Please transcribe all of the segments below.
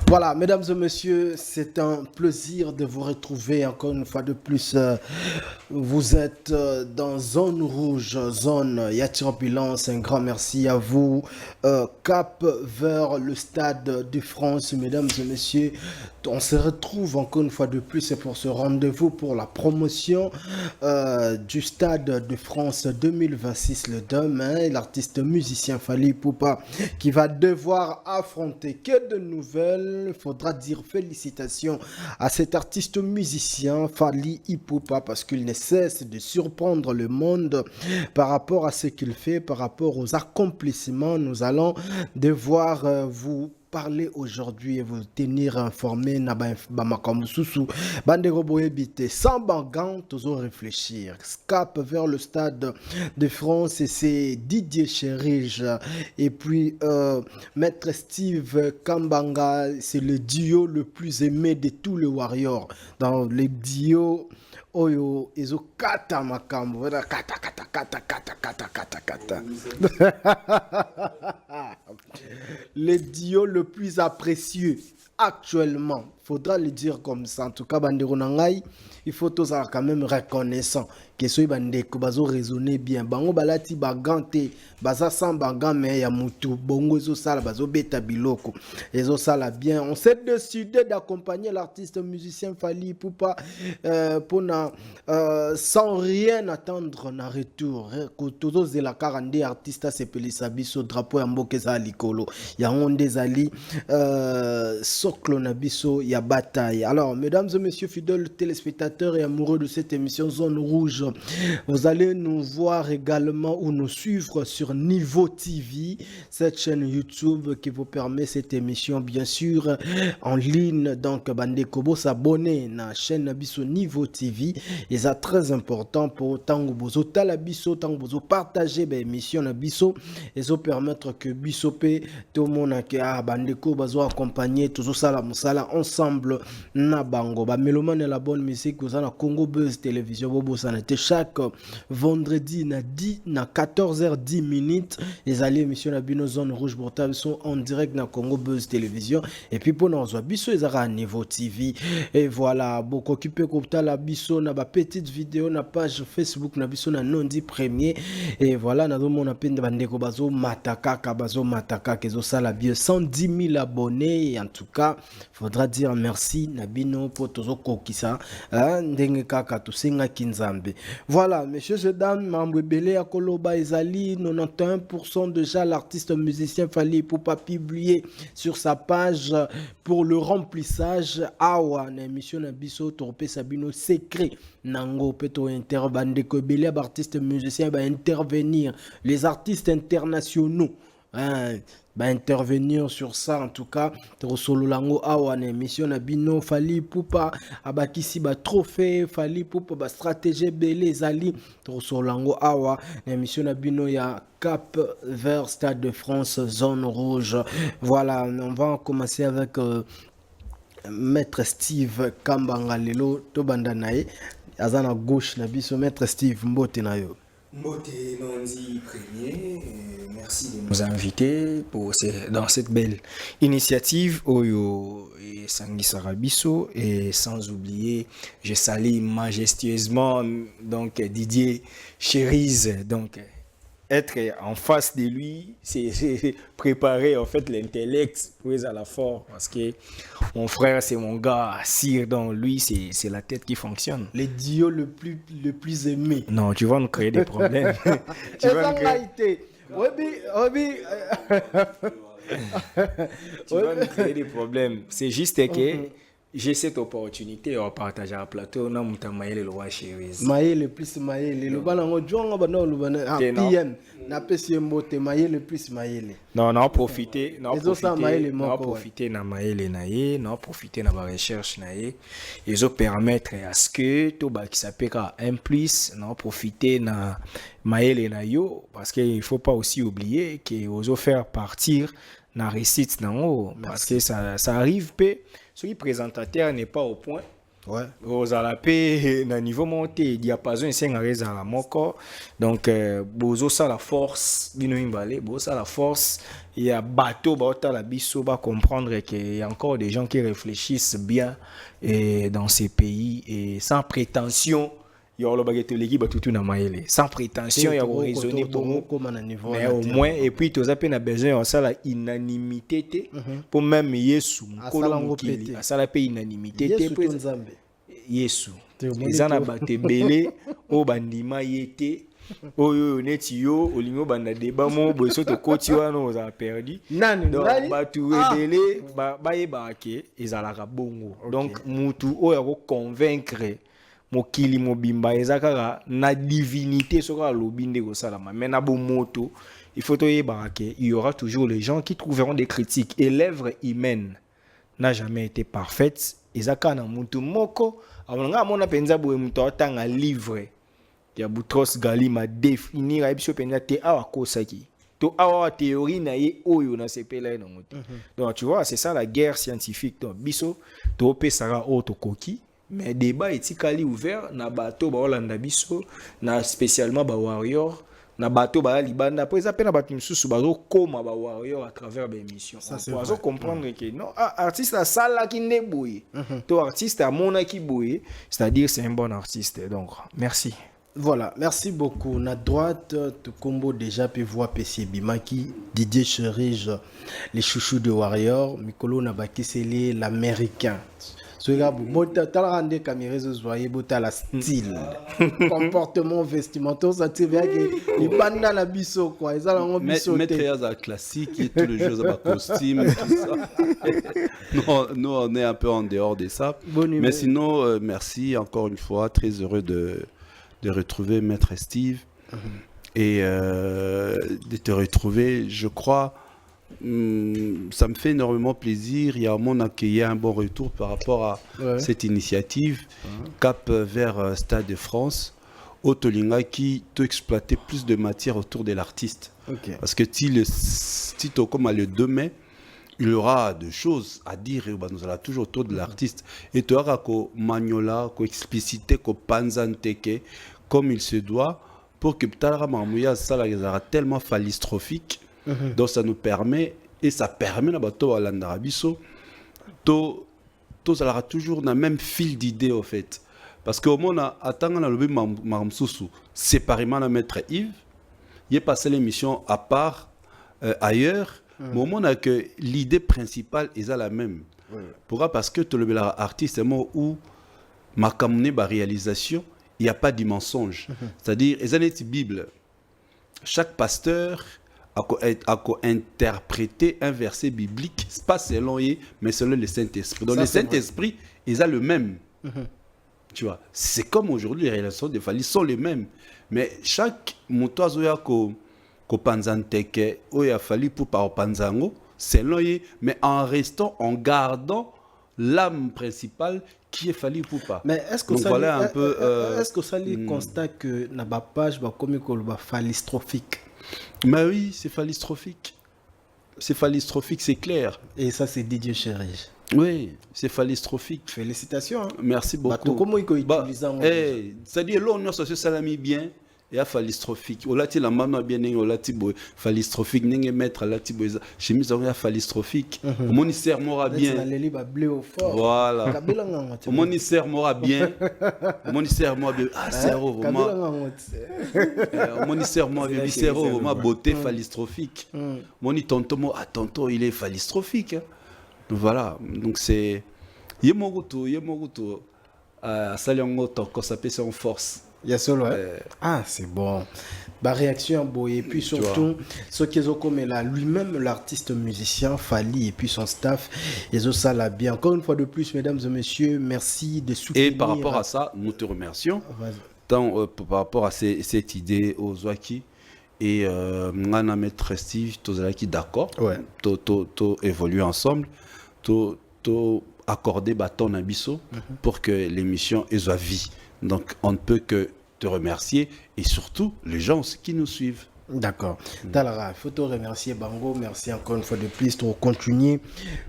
Voilà, mesdames et messieurs, c'est un plaisir de vous retrouver encore une fois de plus. Vous êtes dans zone rouge, zone Yatirampilance. Un grand merci à vous. Cap vers le stade de France, mesdames et messieurs. On se retrouve encore une fois de plus. C'est pour ce rendez-vous pour la promotion du stade de France 2026 le demain. L'artiste musicien Fally Ipupa qui va devoir affronter que de nouvelles. Il faudra dire félicitations à cet artiste musicien Fally Ipupa parce qu'il ne cesse de surprendre le monde par rapport à ce qu'il fait, par rapport aux accomplissements. Nous allons devoir vous parler aujourd'hui et vous tenir informé na makambo susu bande roboyebite sans bangan toujours réfléchir cap vers le stade de France et c'est Didier Chérige et puis Maître Steve Kambanga, c'est le duo le plus aimé de tous les Warriors dans les duos. Oyo ezo kata makambo kata kata kata kata kata kata kata le duo le plus apprécié actuellement, faudra le dire comme ça. En tout cas, bandeko nangai, il faut tous quand même reconnaissant que ce bandeko bazo raisonner bien. Bango balati bagante, baza sans bagan mais ya mutu. Bongo ezo sala bazo beta biloko. Ezo sala bien. On s'est décidé d'accompagner l'artiste musicien Fally Ipupa sans rien attendre en retour. Kotozo zela 40 artistes s'appelle Sabiso drapeau ya mboke za likolo. Ya onde zali Soklo Nabiso ya bataille. Alors, mesdames et messieurs fidèles téléspectateurs et amoureux de cette émission Zone Rouge, vous allez nous voir également ou nous suivre sur Niveau TV, cette chaîne YouTube qui vous permet cette émission bien sûr en ligne. Donc, Bandekobo s'abonner à la chaîne Nabiso Niveau TV. Et c'est très important pour Tango Bozo Talabiso, Tango Bozo partager l'émission Nabiso et ça permettre que Bisopé, tout le monde a Bandeko Bazo accompagner tout ça la musala ensemble na bango ba mélomane la bonne musique vous na Congo Buzz télévision bobo ça était chaque vendredi na 14h10 minutes les alliés émission na bino zone rouge portable sont en direct na Congo Buzz télévision et puis pour nous biso ezara à Niveau TV et voilà beaucoup occupé kopta la biso na ba petite vidéo na page Facebook na biso na Nondi premier et voilà na mon appel bandeko bazo mataka kezo sala bien 110 000 abonnés et en tout cas faudra dire merci Nabino pour tozo kokisa ndenge kaka tusenga kinzambe. Voilà messieurs et dames mambo belé akoloba ezali 91% déjà l'artiste musicien Fally Ipupa publié sur sa page pour le remplissage awa na émission na biso torpe sabino secret nango peto interbande ko belé artiste musicien va intervenir les artistes internationaux intervenir sur ça en tout cas solo lango awa na émission na bino Fally Ipupa abakisi ba trophée Fally Ipupa ba stratégie belé zali solo lango awa na émission na bino ya cap vers stade de France zone rouge. Voilà, on va commencer avec Maître Steve Kambanga lelo to banda nae azana gauche na biso Maître Steve mbote na yo. Mbote Nondi Premier, merci de nous inviter dans cette belle initiative Oyo et Sangi Sarabiso et sans oublier je salue majestueusement donc Didier Chérize donc être en face de lui, c'est préparer en fait l'intellect pour à la force parce que mon frère c'est mon gars, Sire dans lui c'est la tête qui fonctionne. Le duo le plus aimé. Non, tu vas nous créer des problèmes. Tu vas nous créer des problèmes. C'est juste que j'ai cette opportunité à partager à plateau na mutamaye le roi Chérize. Maye plus maye le bana ngo jonga bana le bana PM na pesi mbote maye le plus maye. Non, profiter na maye naye, non profiter na ba recherche naye. Ils ont permettre à ce que to ba qui s'appelle un plus, non profiter na maye na yo parce qu'il faut pas aussi oublier que aux faire partir na récite na haut parce que ça arrive peu. Ce présentateur n'est pas au point Ouais. Aux alapé na niveau monté diapason et à la moko donc bozo ça la force bino imbale bozo ça la force il y a bateau bota la biso va comprendre qu'il y a encore des gens qui réfléchissent bien et dans ces pays et sans prétention il y a le baguette l'équipe tout na maele sans prétention il y a raisonner bon mais au moins et puis tous appels na besoin ça la unanimité pour même Yesu nkolo ça la paix unanimité Yesu ezana batebele o bandima yete oyo neti yo olingo banda débat mo boso to koti wana oza perdu donc batu rebele bayeba ke ezalaka bongo donc mutu oyo ko convaincre mokili mobimba ezaka na divinité soka lobinde ko salama mais na bo moto il faut to yeba ke il y aura toujours les gens qui trouveront des critiques et l'œuvre humaine n'a jamais été parfaite ezaka na mutu moko amonanga mona penza boye mutu atanga livre ya Boutros Ghali ma définir abiso penza te awa kosaki to awa théorie na ye oyo na sepela na mutu donc tu vois c'est ça la guerre scientifique donc biso to pesara auto koki mais débat etikali ouvert na bato ba Holanda biso na spécialement ba warrior na bato ba libanda po eza pena bato misusu bazo koma ba warrior à travers ba émission on peut comprendre que non artiste a sala ki ne boye to artiste a mona ki boye c'est-à-dire c'est un bon artiste donc merci. Voilà, merci beaucoup. Na droite, tu combo déjà peut voir PC Bimaki, Didier Cherige, les chouchous de Warrior, Mikolo Nabaki c'est l'américain. Ce gars, tu as rendu caméra, tu as la style, comportement vestimentaire, ça te vient que les bandes dans la bisso, quoi. Ils ont un bisso. Mettre à classique, et tous les jours, ça costume, tout ça. Nous, on est un peu en dehors de ça. Mais sinon, merci encore une fois, très heureux de retrouver Maître Steve et de te retrouver, je crois. Ça me fait énormément plaisir. Il y a un bon retour par rapport à cette initiative Cap vers Stade de France au Tolinga qui peut exploiter plus de matière autour de l'artiste. Parce que si comme le 2 mai, il y aura des choses à dire et nous allons toujours autour de l'artiste. Et tu auras qu'au magnola, qu'au explicité, qu'au panzanteke, comme il se doit, pour que Ptara Mamouya, ça sera tellement phallistrophique. Donc ça nous permet, et ça permet à bateau à l'Andarabiso, tout aura toujours le même fil d'idées au fait. Parce qu'au moins, attendant le lobby Maramsousou, séparément à Maître Yves, il est passé l'émission à part ailleurs, mais au moins que l'idée principale est la même. Pourquoi? Parce que tout le artiste est mort où ma réalisation, il n'y a pas de mensonge. C'est-à-dire, les années de Bible, chaque pasteur a interprété un verset biblique, pas selon lui, mais selon le Saint-Esprit. Donc le Saint-Esprit, ils ont le même. Tu vois, c'est comme aujourd'hui, les réalisations de Fali sont les mêmes. Mais chaque motoise ko panzanteke, il a fallu pour par panzango, selon lui, mais en gardant l'âme principale qui est fallu pour pas. Mais est-ce que ça voilà un peu est-ce que ça lui constate que na ba page ba comme ko ba phallistrophique? Mais oui, c'est phallistrophique. C'est phallistrophique, c'est clair. Et ça, c'est Didier Cherige. Oui, c'est phallistrophique. Félicitations. Hein. Merci beaucoup. Comment il utilise c'est-à-dire, là, on a ce salami bien et à phallistrophique. On a la main bien, on a phallistrophique, on a mettre à la tiboisa. Chemise, on a phallistrophique. Mon ministère m'aura bien. Voilà. Mon ministère m'aura bien. Mon ministère m'aura bien. Ah, c'est vraiment. Mon ministère m'aura bien. C'est vraiment beauté phallistrophique. Mon tonton, ah, tonton, il est phallistrophique. Voilà. Donc c'est. Yemoruto. Saliongo, quand ça peut en force. Il y a solo, ah, c'est bon. Bah, réaction beau. Et puis surtout, ce qu'ils ont comme là, lui-même, l'artiste musicien, Fali, et puis son staff, ils ont ça là bien. Encore une fois de plus, mesdames et messieurs, merci de soutenir. Et par rapport à ça, nous te remercions. Tant par rapport à cette idée aux Zouaki et Ngana Maître Steve, tous qui d'accord, tout évoluer ensemble, tout accorder bâton à Bisso pour que l'émission soit vie. Donc, on ne peut que te remercier et surtout les gens qui nous suivent. D'accord. Talara, il faut te remercier Bango, merci encore une fois de plus pour continuer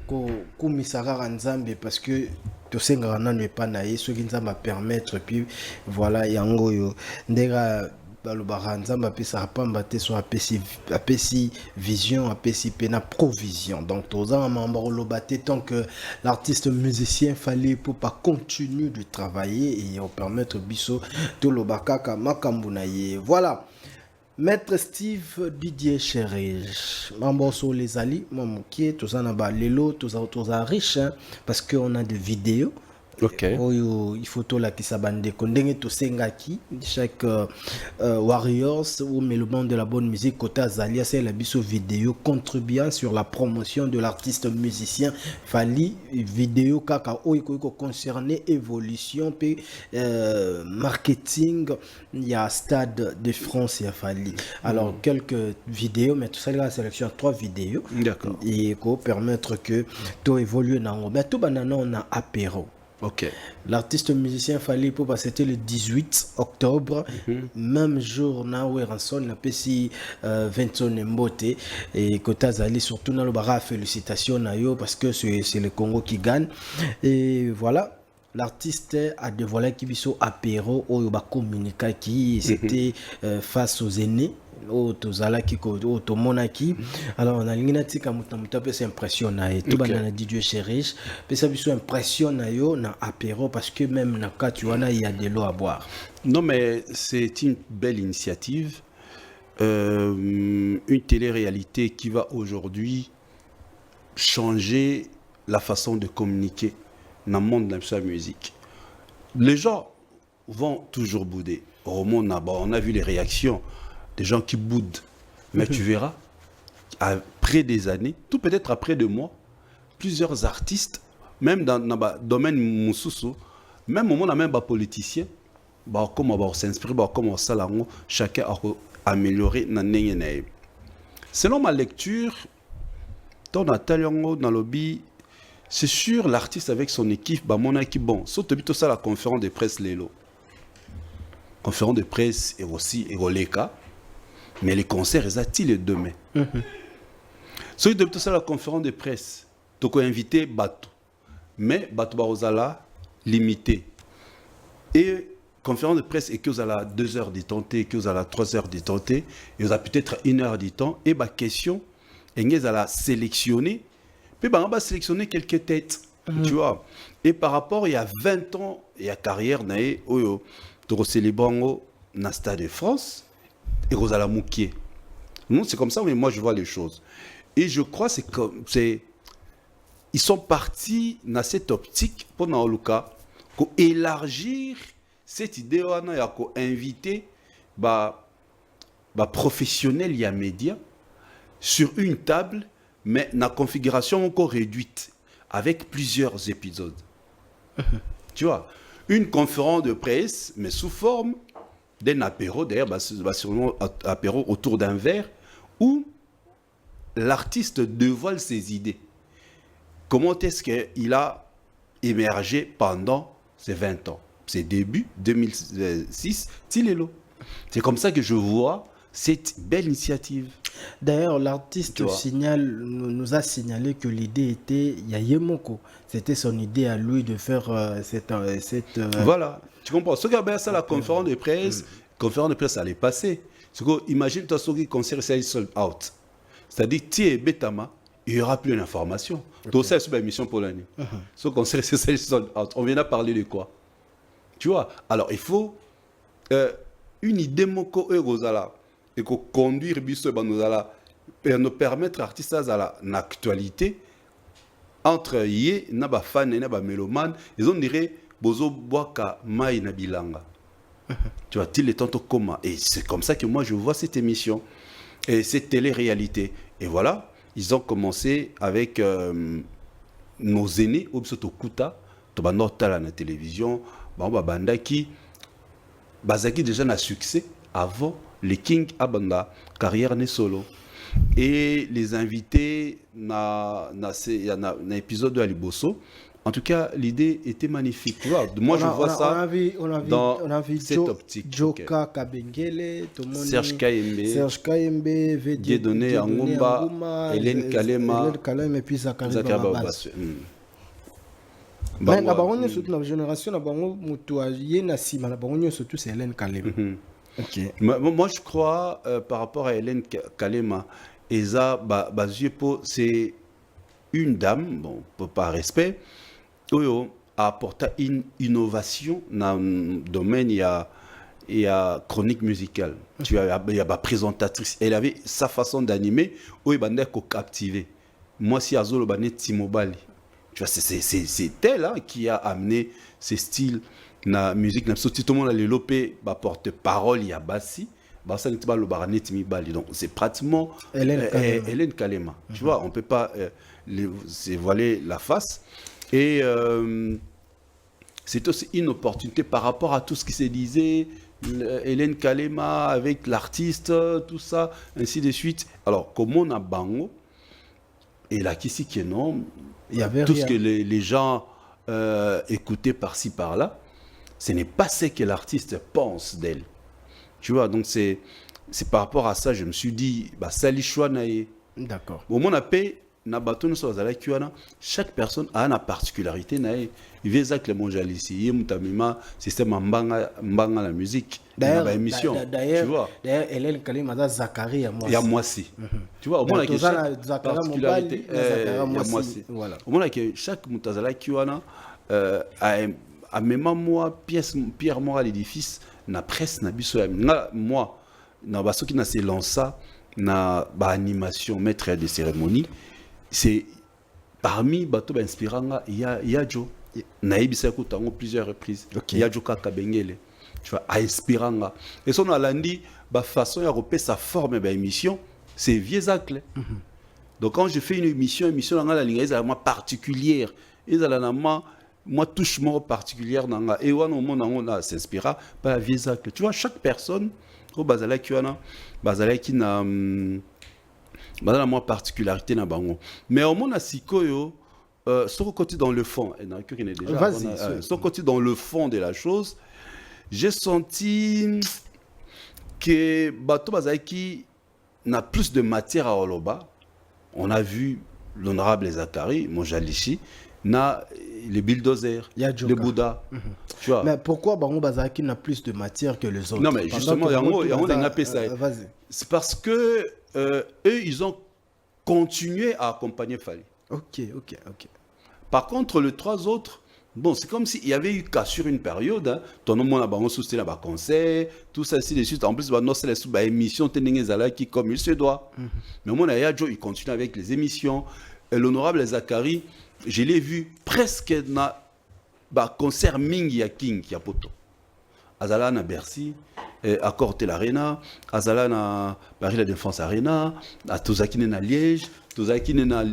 comme Misara Nzambe parce que tout ce que n'est pas naïf, ce qui nous va permettre puis voilà yango yo ndega balobara Nzambe apesa pamba te so apesi vision apesi pena provision. Donc tous en membre lobaté tant que l'artiste musicien fallait pour pas continuer de travailler et permettre biso to lobakaka makambunaye. Voilà. Maître Steve Didier Chérige, membre sur les alliés, maman qui est tout ça n'a lelo, tout ça riche parce qu'on a des vidéos. Ok. Il faut tout là qui s'abande kondenge to sengaki chaque Warriors ou mais le monde de la bonne musique côté Azalia c'est la biso vidéo contribuant sur la promotion de l'artiste musicien Fally vidéo kaka oiko concerné évolution puis marketing il y a Stade de France et Fally alors quelques vidéos mais tout ça la sélection 3 vidéos d'accord et pour permettre que tout évolue dans mais tout banana on a apéro. Ok. L'artiste musicien Fally Ipupa c'était le 18 octobre, même jour na Ranson la PC Vincent Mbote et Kotazali surtout dans le bara félicitations na yo parce que c'est le Congo qui gagne et voilà. L'artiste a dévoilé qu'il biso apéro au communiqué qui c'était face aux aînés au tozalaki au tomonaki alors on a linginati kamuta pe s'impressionner tout banana Didier Chérige pe ça biso impressionne yo na apéro parce que même na cas tu vois il y a de l'eau à boire. Non mais c'est une belle initiative une télé-réalité qui va aujourd'hui changer la façon de communiquer dans le monde de la musique. Les gens vont toujours bouder. On a vu les réactions des gens qui boudent. Mais tu verras, après des années, tout peut-être après 2 mois, plusieurs artistes, même dans le domaine Moussoussou, même au moment même des politiciens, comment on s'inspire, comment on s'alangue, chacun a amélioré. Selon ma lecture, dans le lobby, c'est sûr l'artiste avec son équipe, bon, surtout ça la conférence de presse Lelo. Conférence de presse et aussi Eroleka. Mais les concerts, ils les demain. So, depuis tout ça, la conférence de presse, tu as invité Bato. Mais Bato Barozala, limité. Et conférence de presse, et que vous avez 2 heures de temps, et que vous avez 3 heures de temps, et vous avez peut-être 1 heure de temps, et ma question, et vous allez sélectionner, puis on va sélectionner quelques têtes. Tu vois. Et par rapport, il y a 20 ans, il y a carrière, tu as célébré dans le Stade de France, et Rosala Moukier. Non, c'est comme ça, mais moi je vois les choses. Et je crois que ils sont partis dans cette optique pour dans le cas élargir cette idée pour inviter professionnels et médias sur une table, mais dans configuration encore réduite, avec plusieurs épisodes. Tu vois, une conférence de presse, mais sous forme d'un apéro, d'ailleurs, sûrement apéro autour d'un verre, où l'artiste dévoile ses idées. Comment est-ce qu'il a émergé pendant ces 20 ans, ses débuts, 2006, Tilelo. C'est comme ça que je vois cette belle initiative. D'ailleurs, l'artiste nous a signalé que l'idée était Yayemoko. C'était son idée à lui de faire cette Voilà, tu comprends. Ce qui a bien ça, la conférence de presse, allait passer. Imagine-toi ce qui concerne sold out. C'est-à-dire, tu es Betama, il n'y aura plus d'informations. Tout ça, c'est une émission pour l'année. Ce qui concerne sold out, on vient à parler de quoi? Tu vois. Alors, il faut une idée moko Rosala. Et qu'on conduire biso banozala pour nous permettre artistes à l'actualité entre yé naba fan et naba mélomane ils ont dirait bozo boaka mai na bilanga. Tu vois, il est tantôt comment, et c'est comme ça que moi je vois cette émission et cette télé-réalité. Et voilà, ils ont commencé avec nos aînés au biso tokuta to banota la télévision bandaki bazaki déjà na succès avant les King Abanda, carrière né solo. Et les invités, dans l'épisode de Aliboso, En tout cas, l'idée était magnifique. Tu vois, moi, je vois ça dans cette optique. Joka Kabengele, Serge Kayembe, Dieudonné Angomba, Hélène Kalema, et puis Zakari Babas. Mais la baronne, surtout dans la génération, la baronne, surtout c'est Hélène Kalema. Okay. Moi, je crois, par rapport à Hélène Kalema, Eza c'est une dame, bon, par respect, qui a apporté une innovation dans le domaine, il y a chronique musicale. Il y a la présentatrice. Elle avait sa façon d'animer, où il a captivé. Moi, si Azolo Banet Timobali, tu vois, c'est elle hein, qui a amené ce style na musique. Tout le monde a développé porte-parole, il y a Bassi. Donc c'est pratiquement Hélène Kalema. Tu vois, on ne peut pas se voiler la face. Et c'est aussi une opportunité par rapport à tout ce qui se disait, Hélène Kalema avec l'artiste, tout ça, ainsi de suite. Alors, comme on a Bango, et là, qui est non, tout ce que les gens écoutaient par-ci, par-là, ce n'est pas ce que l'artiste pense d'elle. Tu vois, donc c'est par rapport à ça, je me suis dit, Sali Chouanaye. D'accord. Au moment chaque personne a une particularité. Il y a des mondialistes, il y a un système mbanga la musique. D'ailleurs, Hélène Kalema Zakari il y a moi aussi. Tu vois, au moins, chaque particularité, il y a moi aussi. Au moins, chaque mutazala kiwana a même moi pierre moral l'édifice na presse na biso moi na baso qui na se lança na animation maître de cérémonie. C'est parmi bato inspiranga il y a Joe naibisa kutango plusieurs reprises il y a Joka Kabengele tu vois inspiranga et son alandi ba façon ya repérer sa forme ba émission c'est vieux acle. Donc quand je fais une émission dans la ligne est particulière et dans moi touche moi particulière dans et on au monde on s'inspira par la vieux acle. Tu vois chaque personne au bazala qui na la moi particularité na bango mais au monde a sikoyo son côté dans le fond son côté dans le fond de la chose j'ai senti que bato bazaki n'a plus de matière à oloba. On a vu l'honorable Zakari Monjalichi na les bulldozers, le Bouddha. Tu vois. Mais pourquoi Bango Bazaki n'a plus de matière que les autres? Non mais justement c'est parce que eux ils ont continué à accompagner Fali. Ok. Par contre les trois autres, bon c'est comme s'il y avait eu qu'à sur une période, hein, ton nom a bango soutenu la concert, tout ça ainsi de suite. En plus non c'est les émissions qui comme il se doit. Mais mon Ayadjo il continue avec les émissions. L'honorable Zakari, je l'ai vu presque dans concert Mingi ya King ya poto. Azala na Bercy, à Cortel Arena, Azala na Paris La Défense Arena, à Tozakine na Liège, Tozakine na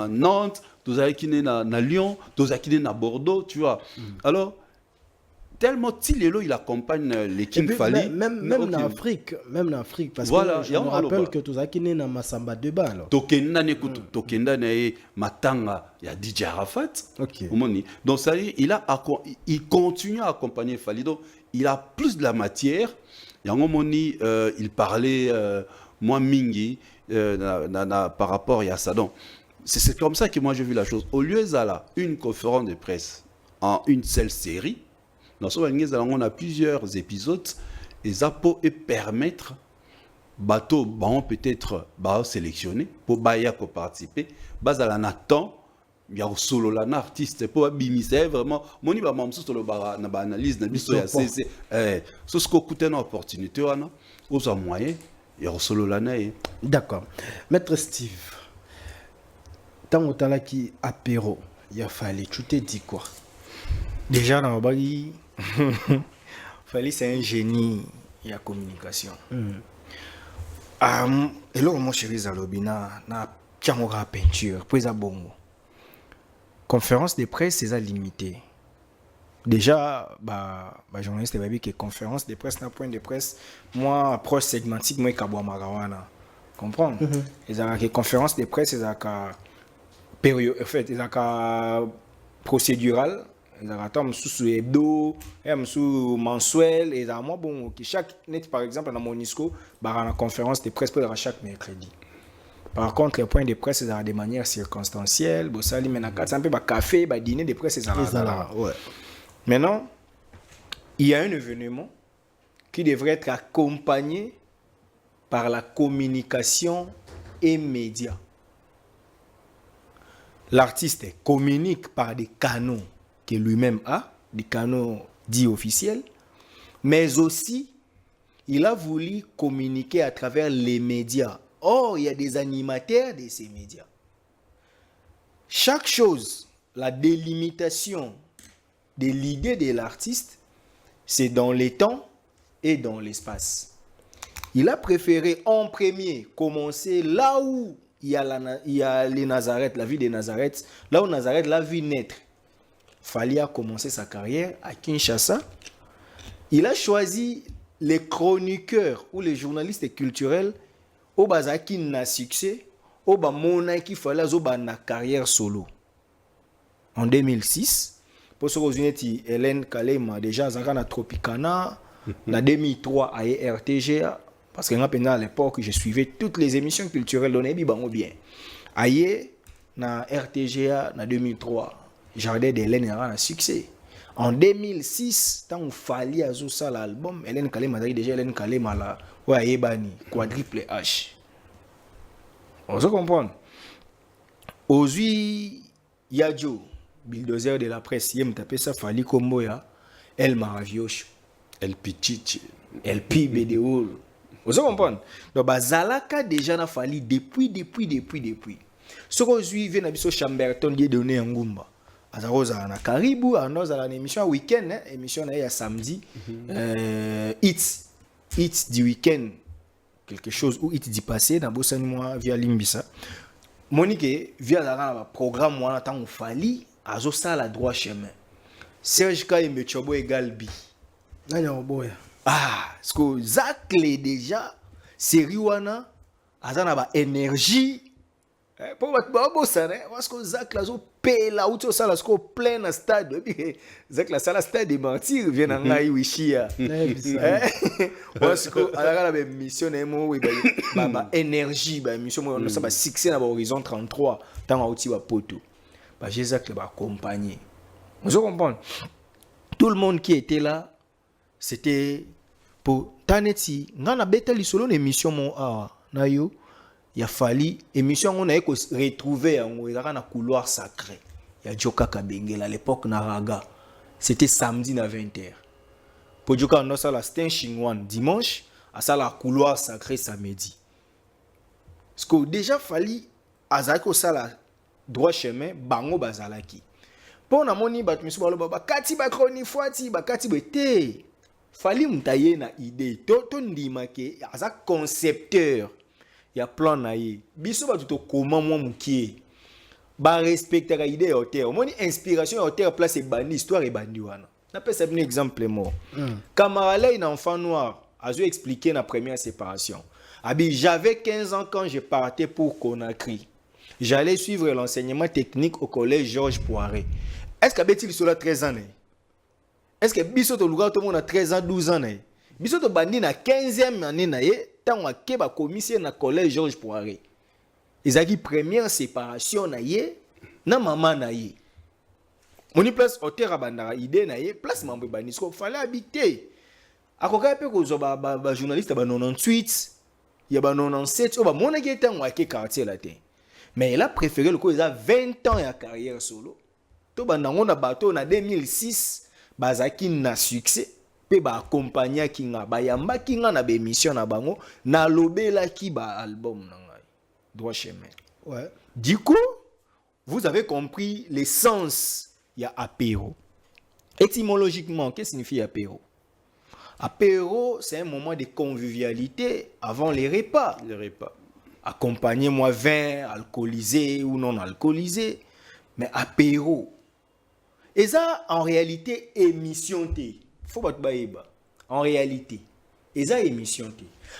Nantes, Tozakine na Lyon, Tozakine na Bordeaux, tu vois. Alors tellement Tilelo il accompagne les King Fali même en Afrique parce voilà, que je me rappelle que Tozakine na Masamba Deba alors Tokenda Tokenda na Matanga il y a DJ Arafat. OK. Donc ça il continue à accompagner Fali. Donc il a plus de la matière. Il parlait moins mingi par rapport à ça. Donc c'est comme ça que moi j'ai vu la chose. Au lieu d'ala une conférence de presse en une seule série, on a plusieurs épisodes et ça peut permettre bateau peut-être sélectionner pour participer bazala na temps il y a solo la artiste pour bimiser vraiment moni ba mamso solo ba na analyse na biso ya c'est ce qu'on coûte une opportunité wana aux moyens il y a solo la na. D'accord. Maître Steve, tant au talaki apéro il a fallu tu t'es dit quoi? Déjà dans Bagi Fali c'est un génie de la communication. Et là mon chéri Zalobina na tiamora peinture pour ça bongo. Conférence de presse c'est ça limité. Déjà journaliste va dire que conférence de presse na point de presse moi approche segmentique moi kabwa marawana. Comprendre? Et ça que conférence de presse c'est ça ka période en fait ça ka procédural, sous hebdo, sous mensuel, et moi, bon, chaque net, par exemple, dans mon ISCO, bah, en conférence de presse pour chaque mercredi. Par contre, les points de presse, c'est de manière circonstancielle. Bon, ça, c'est un peu café, dîner de presse, c'est ça. Maintenant, il y a un événement qui devrait être accompagné par la communication et médias. L'artiste communique par des canaux que lui-même a, des canaux dits officiels, mais aussi, il a voulu communiquer à travers les médias. Or, il y a des animateurs de ces médias. Chaque chose, la délimitation de l'idée de l'artiste, c'est dans les temps et dans l'espace. Il a préféré en premier commencer là où il y a les Nazareth, la vie de Nazareth, là où Nazareth l'a vu naître. Fallait a commencé sa carrière à Kinshasa. Il a choisi les chroniqueurs ou les journalistes culturels au bazaki na succès, au ba mona qui fallait zoba na carrière solo. En 2006, pour ce que Hélène Kalema déjà na Tropicana, en 2003 à RTGA, parce que à l'époque je suivais toutes les émissions culturelles données bien. Aïe na RTGA en 2003, Jardin d'Hélène a un succès. En 2006, tant il fallait à ça l'album, Hélène Kalema déjà Hélène Kalema là, ouais bani quadruple H. On se comprend. Aujourd'hui, Yadjo, bulldozer de la presse, il m'a tapé ça fallait comme moi, El Maravioche, El Pichichi, El Pibedeo. On se comprend. Donc Zalaka déjà n'a fallu depuis. Ce qu'aujourd'hui vient à Chamberton dit donner un goumba. Azaroza na Caribou, à nous à la émission week-end, émission na samedi, Hits du week-end, quelque chose où Hits du passé, dans Bossan moi via Limbisa. Monique via la programme moi tant on fali, azo ça la droit chemin. Serge Ka et Mechobo égal bi. Ce que Zach les déjà, série wana, azana ba énergie. Pour bossan, parce que Zach la zo pela ou ça la sko plein stade Zach la sala stade de mentir vient en ngai wishia parce que ala la mission mo ba énergie ba mission mo ça ba succès na ba horizon 33 tant outi ba poto ba Zach ba accompagner vous comprenez tout le monde qui était là c'était pour Taneti ngana betali solo émission mo na yo. Il a fallu émission on a retrouvé en couloir sacré. Il y a Joka Kabengela à l'époque Naraga. C'était samedi à 20h. Pour Joka on a ça la Sten Chingwan dimanche, à ça la couloir sacré samedi. Parce que déjà fallu azako ça la droit chemin bango bazalaki. Pour na moni bat misu balo baba kati ba chronique foati ba kati bete. Fallu mtaye na idée. To ndima ke aza concepteur. Il y a plan naïe. Biso ba tout comment moi mukie. Ba respecter la idée hauteur. Mon inspiration hauteur place et bandi histoire et bandi wana. Na peut ça un exemple mort. Camarade un enfant noir a dû expliquer la première séparation. Abi j'avais 15 ans quand je partais pour Conakry. J'allais suivre l'enseignement technique au collège Georges Poiré. Est-ce qu'abeti sur la 13 ans? Est-ce que biso to lugar tout le monde a 13 ans 12 ans? Biso to bandi na 15e année naïe. Tant à Keba commissaire na collège Georges Poiré. Ils ont dit première séparation na yé, na maman na yé. Moni place hôtel abandara idée na yé, place mambo banisko fallait habiter. A koka pe ko zo ba journaliste ba 98, ya ba 97, o ba mona ki tant wa ke quartier là té. Mais il a préféré le ko il a 20 ans ya carrière solo. To ba nango na bateau na 2006, bazaki na succès. Ba accompagner kinga ba yamba kinga na be mission na bango na lobela ki ba album na ngai droit chemin. Ouais. Du coup, vous avez compris l'essence il y a apéro. Étymologiquement, qu'est-ce que signifie apéro? Apéro, c'est un moment de convivialité avant les repas. Les repas. Accompagnez-moi vin alcoolisé ou non alcoolisé, mais apéro. Et ça en réalité émission T. Faut pas en réalité et ça émission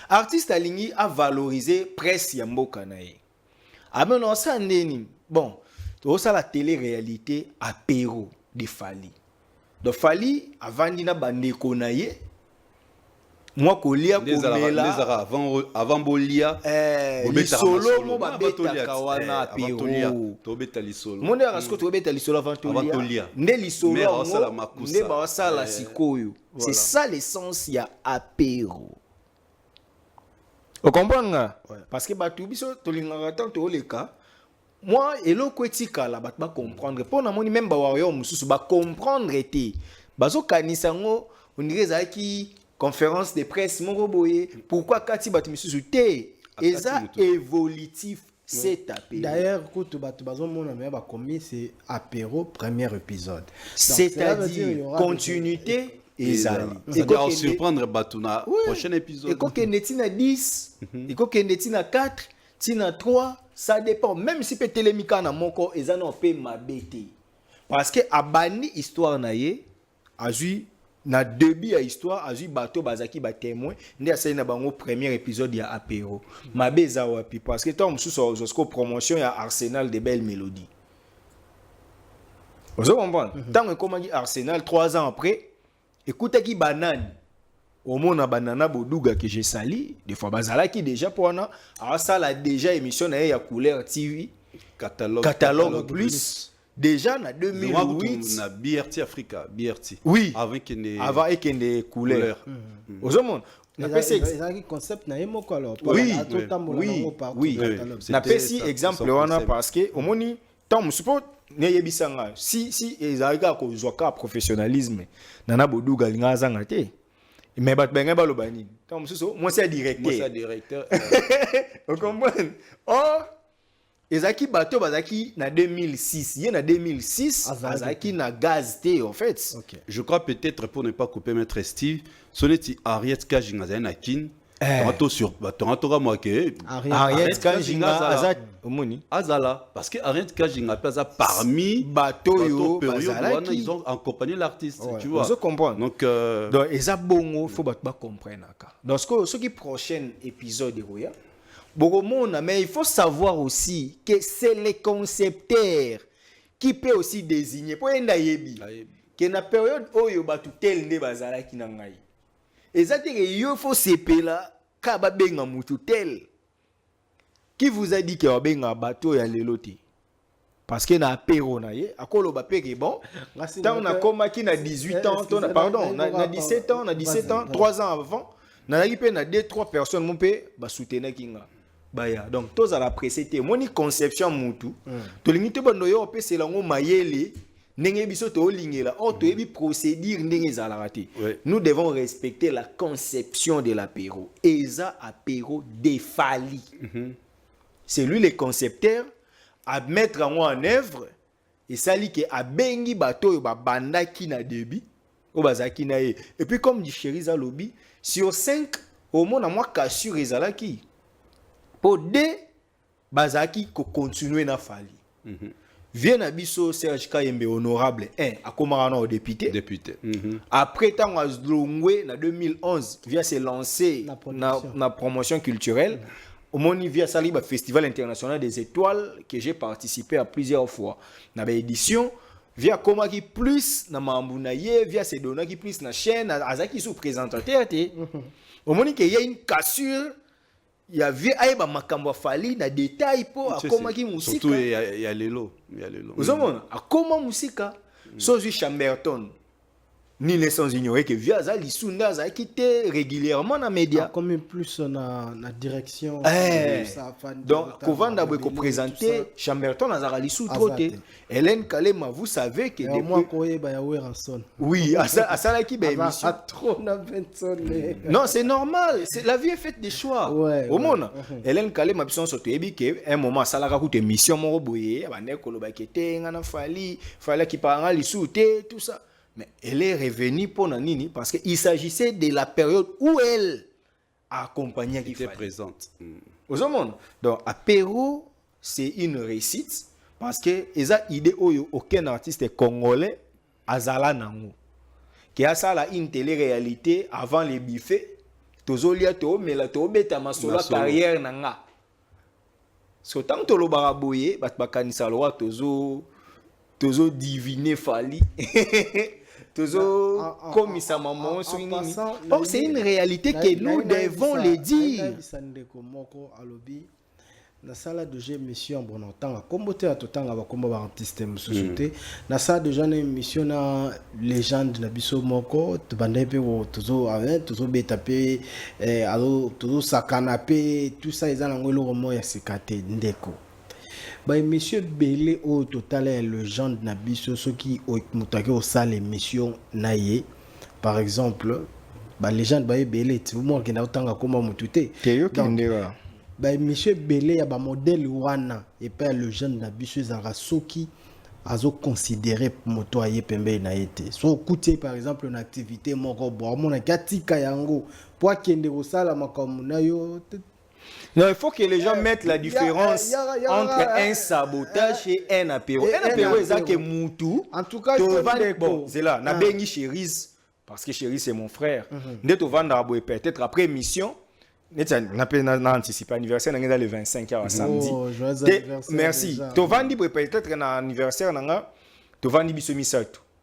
artiste aligné a valorisé presse ya mboka na ye. Ah mais non ça neni bon to ça la télé-réalité apéro de Fali. Donc Fali avant dina bandeko na ye moi kolia komela avant bolia solo mo babeta kawana apéro to beta li solo monde arasko to beta li solo avant tolia nde li solo nde ba sala sikoyo c'est ça l'essence ya apéro. Vous comprenez? Parce que batu biso tolingaka tant to le cas moi eloko etika la bat ba comprendre pour na moni même ba wayo mususu ba comprendre té bazo kanisa ngo on dirait ça qui conférence de presse moko boye pourquoi kati batu mususu té eza évolutif c'est apéro. D'ailleurs kutu batu bazo mona me ba commis c'est apéro premier épisode, c'est-à-dire continuité ezali c'est-à-dire surprendre batuna prochain épisode et quand netina 10 et quand netina 4 tina 3 ça dépend même si peut télémika na moko ezana pe mabete parce que abani histoire na ye azui na début ya histoire azui bato bazaki ba témoin ndi asali na bango premier épisode ya apéro mabeza wapi parce que tant mususu zosko promotion ya Arsenal de belles mélodies vous comprenez tant comme Arsenal 3 ans après écoutez qui banane au monde a banana boduga que j'ai sali des fois bazala qui déjà pour na ça la déjà émission na ya couleur TV catalogue plus déjà na 2008 na BRT Africa BRT oui avant qu'il ne couleur au monde na pesi concept na yemoko alors oui na pesi exemple wana parce que au moni tant musupo neyebisanga si ezalika ko zoka professionnalisme nana boduga linga zanga te mais bat benga baloba nini tant mususo moi c'est directeur vous comprenez ezaki bato bazaki na 2006 yé na 2006 azaki na gaz té en fait je crois peut-être pour ne pas couper maître Steve soneti Ariet Kajinga na kin Toronto sur Toronto moi que Ariet Kajinga azat omoni azala parce que Ariet Kajinga pesa parmi bato yo période ils ont accompagné l'artiste tu vois je comprends donc eza bongo faut ba comprendre ka donc ce qui prochain épisode roya Bogomona, mais il faut savoir aussi que c'est les concepteurs qui peut aussi désigner pour enda yebi que na période oyo batu tel nde bazala ki na ngai ezateke yo faut sepela ka ba benga mutu tel qui vous a dit que ba benga bato ya leloti parce que na apéro na ye akolo ba peke bon tant na koma ki na 18 ans pardon na 17 ans 3 ans avant na ki pe na 2-3 personnes mon pe ba soutenir kinga baya donc tous à la précédé moni conception mutu to limite bondo yo pe c'est lango mayele ndenge biso to lingela to yebi procédure ndenge za raté nous devons respecter la conception de l'apéro eza apéro de Fali c'est lui le concepteur à mettre en œuvre et ça li que abengi bato yo ba bandaki na début o bazaki na et puis comme dit Chériza Lobby sur 5 au monde à moi cassure ezalaki pour deux bazaki ko continuer na Fali vient na biso Serge Kayembe honorable a commencé au député après tant Azlongwe na 2011 vient se lancer na promotion culturelle au moni via sali ba festival international des étoiles que j'ai participé à plusieurs fois na ba édition via comment qui plus na mambuna ye via se dona qui plus na chaîne azaki sous présentateur té au moni que y a une cassure il y avait aïba makambo Fali na détail pour akoma ki musika surtout il y a lelo vous avez akoma musika sozu Chamberton ni les sans ignorer que via za lisunda za quitté régulièrement na média comme plus na direction donc kovanda bwe ko présenter Chamberton azara lisu troté Hélène Kalema vous savez que depuis moi koyeba ya Weranson oui asala ki ba émission trop na Benson non c'est normal c'est la vie est faite des choix au monde Hélène Kalema biso so toyebi que un moment asala ka kuté émission moko boye bande ko loba kete ngana Fali ki paranga lisu té tout ça. Mais elle est revenue pour Nanini parce qu'il s'agissait de la période où elle a accompagné qui était présente. Aux hommes. Donc, apéro, c'est une réussite parce que ils a idée où aucun artiste congolais azala nango. Qui a ça là une télé-réalité avant les buffets. Tozolia to mais la to beta masola carrière nanga. so tant to lo baraboye bat bakanisa lo tozo diviner fali tozo komisa maman so nini. Or c'est une réalité que nous devons le dire. Na sala de jeu mission bon temps comme bote à totanga ba komba ba artiste mususuté na sala de jeu émission na légende na biso moko to bandepe wo tozo avec tozo betape alo tozo sakanape tout ça ils ont ngolo romo ya sikate ndeko ba émission belé au total légende na biso soki o mutake au sala émission na ye par exemple ba légende ba belé tu mo ki na totanga komba mutute teyo kendera bah monsieur Belé ya ba modèle wana et pas le jeune na biso zanga soki azo considérer moto aye pembe na été so coûter par exemple une activité moko bo mona katika yango pour kende ko sala makamuna na yo. Non, il faut que les gens mettent la différence entre un sabotage et un apéro. Un apéro c'est que mutu en tout cas bon c'est là na bengi Cherise parce que Cherise c'est mon frère nde to vendre abo peut-être après mission. On anticipe l'anniversaire le 25 samedi. Merci. Tu vas peut-être un anniversaire, tu vas dire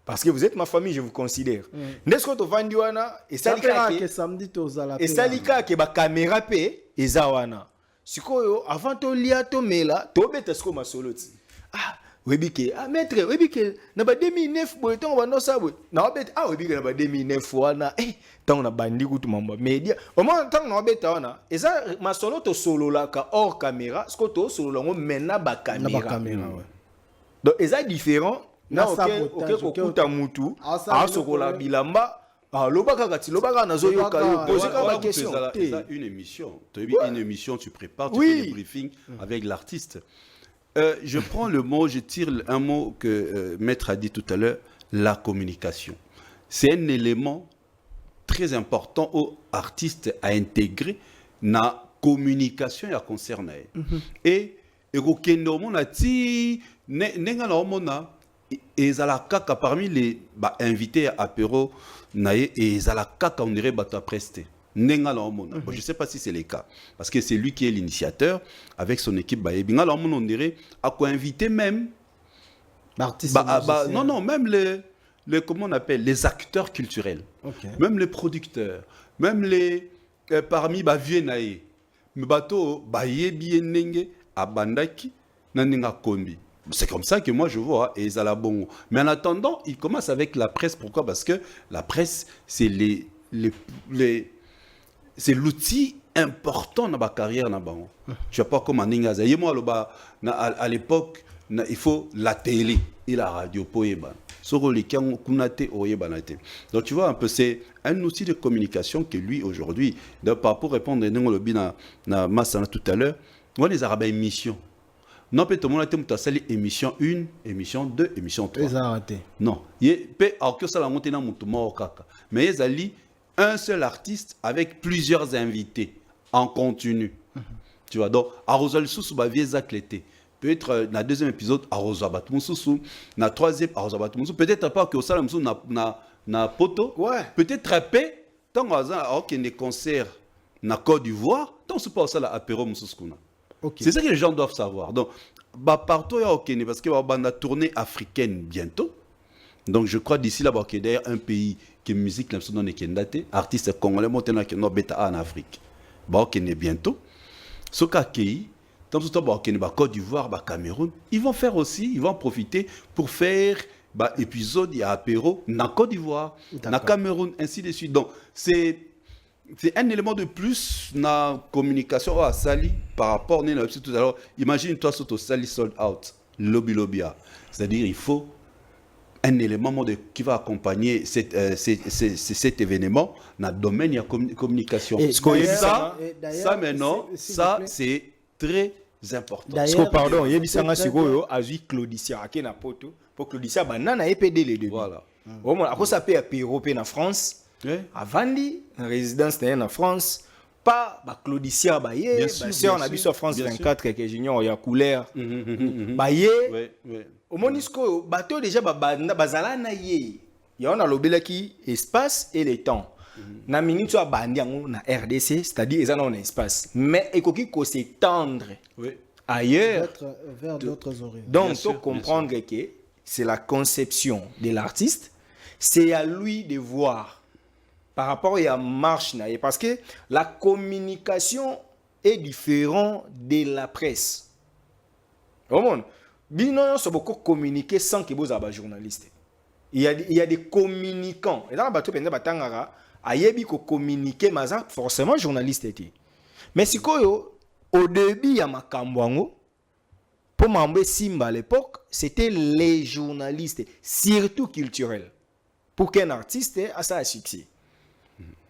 parce que vous êtes ma famille, je vous considère. N'est-ce que tu vas dire et ça que la caméra paie et zawana. Avant de lire to mela, tu bête ce que ma solo. Ah, webike maître webike na ba 2009 boy ton ba no sabwe na bet webike na ba 2009 wana tant na bandi kutu mamba media au moins tant na beta wana eza masolo to solo la ka hors caméra ce que to solo la ngo mena ba caméra donc eza différent na ok kuta mutu sokola bilamba lobaka kati lobaka nazo yoka yo poser la question une émission tu prépares tu fais le briefing avec l'artiste. Je prends le mot, je tire un mot que Maître a dit tout à l'heure, la communication. C'est un élément très important aux artistes à intégrer dans la communication et à concerner. Et parmi les invités à apéro, et on dirait prester. Je ne sais pas si c'est le cas. Parce que c'est lui qui est l'initiateur avec son équipe. On dirait à quoi inviter même même comment on appelle les acteurs culturels. Même les producteurs. Même les parmi vieux naïe. C'est comme ça que moi je vois et ça la bon. Mais en attendant, il commence avec la presse. Pourquoi? Parce que la presse, c'est c'est l'outil important dans ma carrière. Je ne sais pas comment Ningaza. À l'époque, il faut la télé et la radio. Donc tu vois un peu, c'est un outil de communication que lui aujourd'hui, pour répondre à Massana tout à l'heure, on les arabes émission. Non, peut-être que tu as émission 1, émission 2, émission 3. Non. Mais ils ont un seul artiste avec plusieurs invités en continu. Tu vois, donc, Arrosal Soussou, peut-être dans le deuxième épisode, Arrosal Batmoussou, dans le troisième, Arrosal Batmoussou, peut-être pas que Osala Moussou na poto, peut-être après, tant qu'il y a des concerts na Côte d'Ivoire, tant que pas Osala apéro Moussou. C'est ça que les gens doivent savoir. Donc, partout, il y a Kenya parce qu'il y a une tournée africaine bientôt. Donc, je crois d'ici là, il y a d'ailleurs un pays qui est musique, artiste congolais, en Afrique. Kenya bientôt. Ce cas qui dans tout temps, Côte d'Ivoire, Cameroun, ils vont faire aussi, ils vont profiter pour faire épisode, il y a apéro, dans Côte d'Ivoire, dans Cameroun, ainsi de suite. Donc, c'est un élément de plus dans la communication à Sali par rapport à tout à l'heure. Imagine-toi sur Sali sold out, lobby. C'est-à-dire il faut un élément qui va accompagner cet événement dans le domaine de la communication. Ça maintenant, ça c'est très important. Pardon, il y a des Claudicia qui na poto pour Claudicia banana EPD les deux. Voilà. Au moins après ça peut apéro en France. Avandi en résidence en France pas Claudicia baye on a vu sur France 24 que junior il y a couleur baye au monisco bateau déjà bazala na ye il y a on a lobelaki espace et le temps na minute à bandi na RDC c'est-à-dire ils en ont espace mais ekoki ko s'étendre ailleurs vers d'autres horizons. donc il faut comprendre que c'est la conception de l'artiste, c'est à lui de voir par rapport à la marche parce que la communication est différente de la presse. Au monde, bino so beaucoup communiquer sans que vous avez journaliste. Il y a des communicants. Et dans la bateau, batangara, ayebi ko communiquer, mais forcément journaliste était. Mais si au début il y a makambo pour m'embêter Simba à l'époque, c'était les journalistes, surtout culturels, pour qu'un artiste ait ça succès.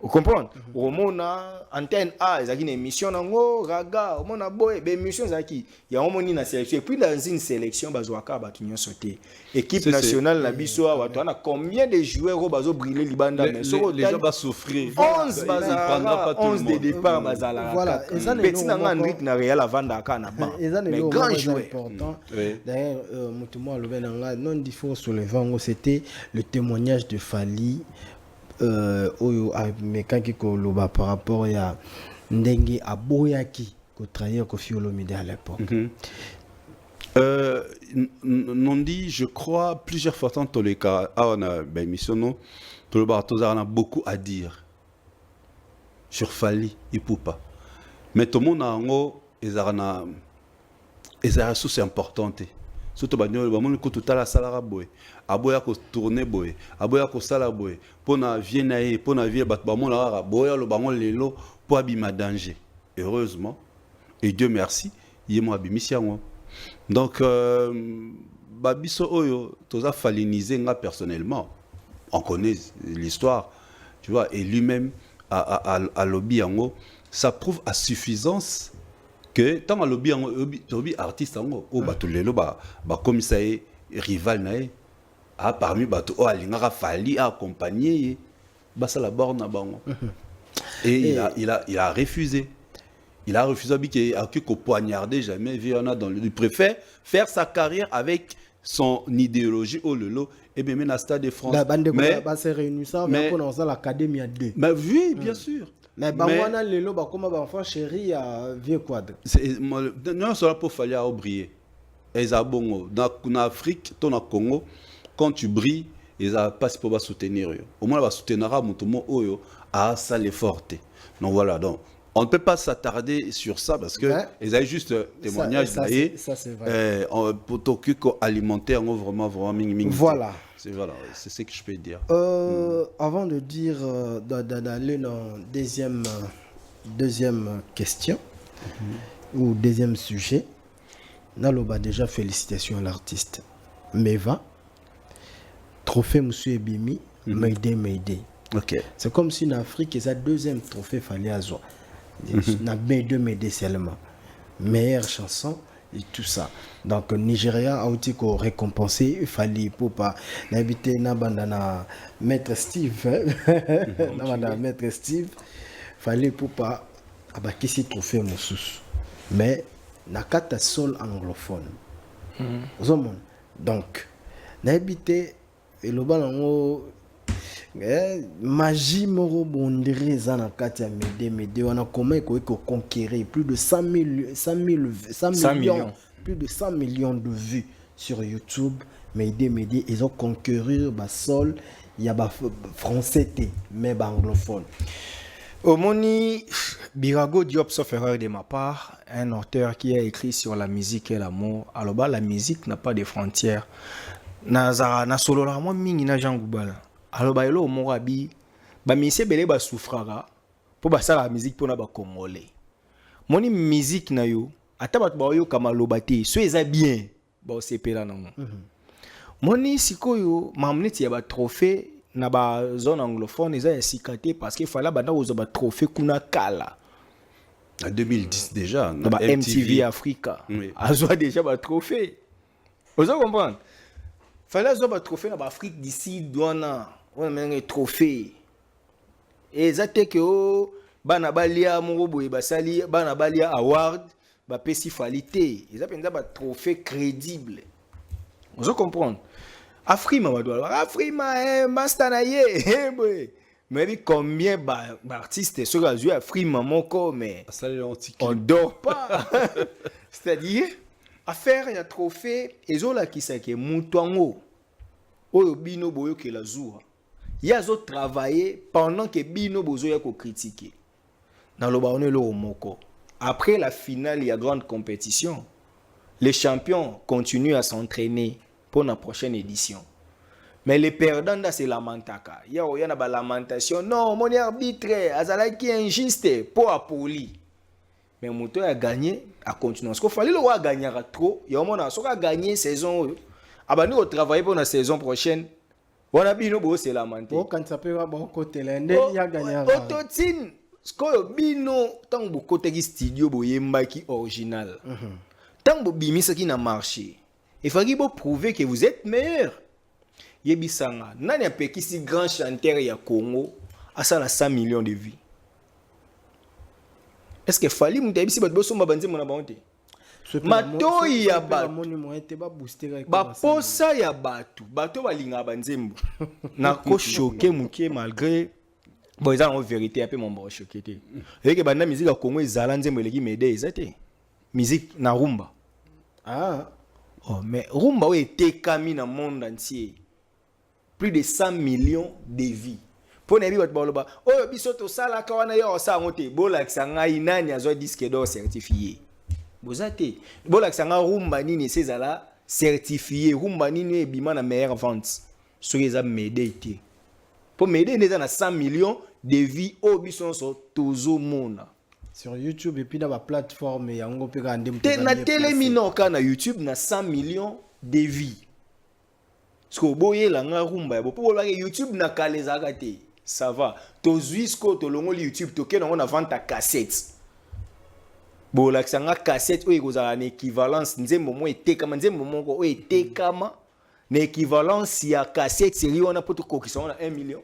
Vous comprenez? Au mona antenne A, il y a une émission nango raga, au mona boy, ben émission zaki, il y a une sélection. Et puis dans une sélection, bazoaka batunyo sauté. Équipe nationale la biso a on a combien de joueurs au bazo briller libanda mais les gens vont souffrir. 11 bazara, 11 de départ bazala. Voilà, et ça petit nanga Henrik na Real vanda kana ba. Mais grand joueur important. D'ailleurs, mutumo alobe nanga non difo sur le vent, c'était le témoignage de Fally oyo amekangi koloba par rapport ya ndenge aboyaki ko trahir Koffi Olomide à l'époque. Non dit, je crois plusieurs fois dans tous les cas, on a ben mission non, on a beaucoup à dire sur Fally et Poupa. Mais tout le monde a un mot, ils ont une source importante. Surtout bagno le monde tout à la salara boy aboya ko tourner boy aboya ko sala boy pona viennaie pona vie bat ba mon la boya le bango lelo po abima danger. Heureusement et Dieu merci yemo abimisi yango. Donc babiso oyo toza faliniser nga personnellement, on connaît l'histoire, tu vois, et lui-même à lobby yango, ça prouve à suffisance que tant que lobby artiste au batulelo ba commissaire rival nae a parmi bato o alingaka Fally a accompagner ba ça la borne na bango et il a refusé. Il a refusé à qui qu'on poignarder jamais vu on a dans il préfère faire sa carrière avec son idéologie au lolo et bien la Stade de France. La bande de se réunir ça mais dans l'académie à 2. Mais oui, bien sûr. Mais bangwana lelo ba comme enfant chéri à vieux quadre. Non cela pour Fally à briller. Ezabongo dans Afrique, ton Congo quand tu brilles, ils a pas pour soutenir. Au moins va soutenir mutumo oyo à ça les forte. Donc voilà donc on ne peut pas s'attarder sur ça parce que ils avaient juste témoignage ça c'est vrai. Pour t'occuper alimentaire vraiment ming. Voilà. C'est ce que je peux dire. Avant de dire d'aller dans deuxième question ou deuxième sujet, naloba déjà félicitations à l'artiste. Meva, trophée Monsieur Ebimi, Mayday. Ok. C'est comme si en Afrique, il y a deuxième trophée Fally Azo. Na Mayday seulement. Meilleure chanson et tout ça. Donc Nigeria a aussi récompensé Fally Poupa. N'habité na bandana Maître Steve. Na bandana Maître Steve. Fally Poupa abakisi trophée Moussous. Mais na kata sol anglophone. Donc n'habité et le balango magie moro bondere zana kati ya Mayday on a comment conquérir plus de 100 millions plus de 100 millions de vues sur YouTube. Mayday ils ont conquérir ba sol il y a ba français mais ba anglophone. Omoni Birago Diop, sauf erreur de ma part, un auteur qui a écrit sur la musique et l'amour. Alors la musique n'a pas de frontières. Na solo la moi mingi na Jean Goubala. Alors elo morabi ba mise belé ba souffrara pour ba la musique pour na ba congolais. Moni musique na yo ata bat ba yo kama lobate so eza bien ba sepela nango. Moni sikoyo mamneti ya ba trophée na ba zone anglophone eza ya sikate parce que fallait banda ozo ba trophée kuna kala. En 2010 déjà na ba MTV Africa. Oui. Azo déjà ba trophée. Vous comprenez? Fallait avoir un trophée dans l'Afrique d'ici, douana, on a un trophée. Et ça fait que Banabalia, Morobo, Basali, Banabalia Award, Bapesi Falité. Ils appellent ça un trophée crédible. Vous comprenez? Afrima, Afrima, Mastanaye, Mais combien d'artistes sont à Free Maman, mais on dort pas. C'est-à-dire, affaire, il y a trophée, et ont là qui s'est que Moutouango, ou Bino Boyo qui la joue. Il y a d'autres travaillé pendant que Bino Bozo y a critiqué. Dans le baronne le Moko. Après la finale, il y a grande compétition. Les champions continuent à s'entraîner pour la prochaine édition. Mais les perdants, c'est lamentaka. Il y a une lamentation. Non, mon arbitre, Azala qui est injuste pour Apoli. Mais Mouton a gagné, a continué. Parce qu'il fallait le gagner trop. Il y a un moment où a gagné saison. Nous on travaille pour la saison prochaine. On a bien c'est lamenté. Quand ça peut avoir côté il y a gagné. Autotine, ce que bino tant que côté studio boyemba qui original. Tant que bimi ce qui n'a marché. Il faut prouver que vous êtes meilleur. Yebisanga, nani a peki si grand chanteur ya Congo a ça la 100 millions de vies. Est-ce que fali mutabi si bat boso mabanze mona bonté? Mato ya batu. Ba posa ya batu. Bato balinga banzembo. Na ko choqué muké malgré bon ils en vérité un peu mon bon choqué té. Et que banda musique ya Congo ezala nzembo eleki mede ezate. Musique na rumba. Ah. Oh mais rumba o etekami na monde entier. Plus de 100 millions de vies. Pour ne pas baloba, oh bisoto sala kawana yo sa ngote, bola kisanga inani azo disque d'or certifié. Bozate, bola kisanga rumba nini sezala certifié, rumba nini ebima na meilleure vente. Sur les médité. Pour m'aider neza na 100 millions de vies au bison so tozo mona. Sur YouTube et puis dans la plateforme yango pe ka ndem. Na télémino ka na YouTube na 100 millions de vies. Ce que boye la nga rumba ya bopo bolaka YouTube na kalezaka te. Ça va. To zuisko to longo YouTube to kena on vente ta cassette. Bolaka sanga cassette o ekozala na équivalence nzembo mo etekama nzembo moko o etekama na équivalence ya cassette série on a poto kokisa on a 1 million.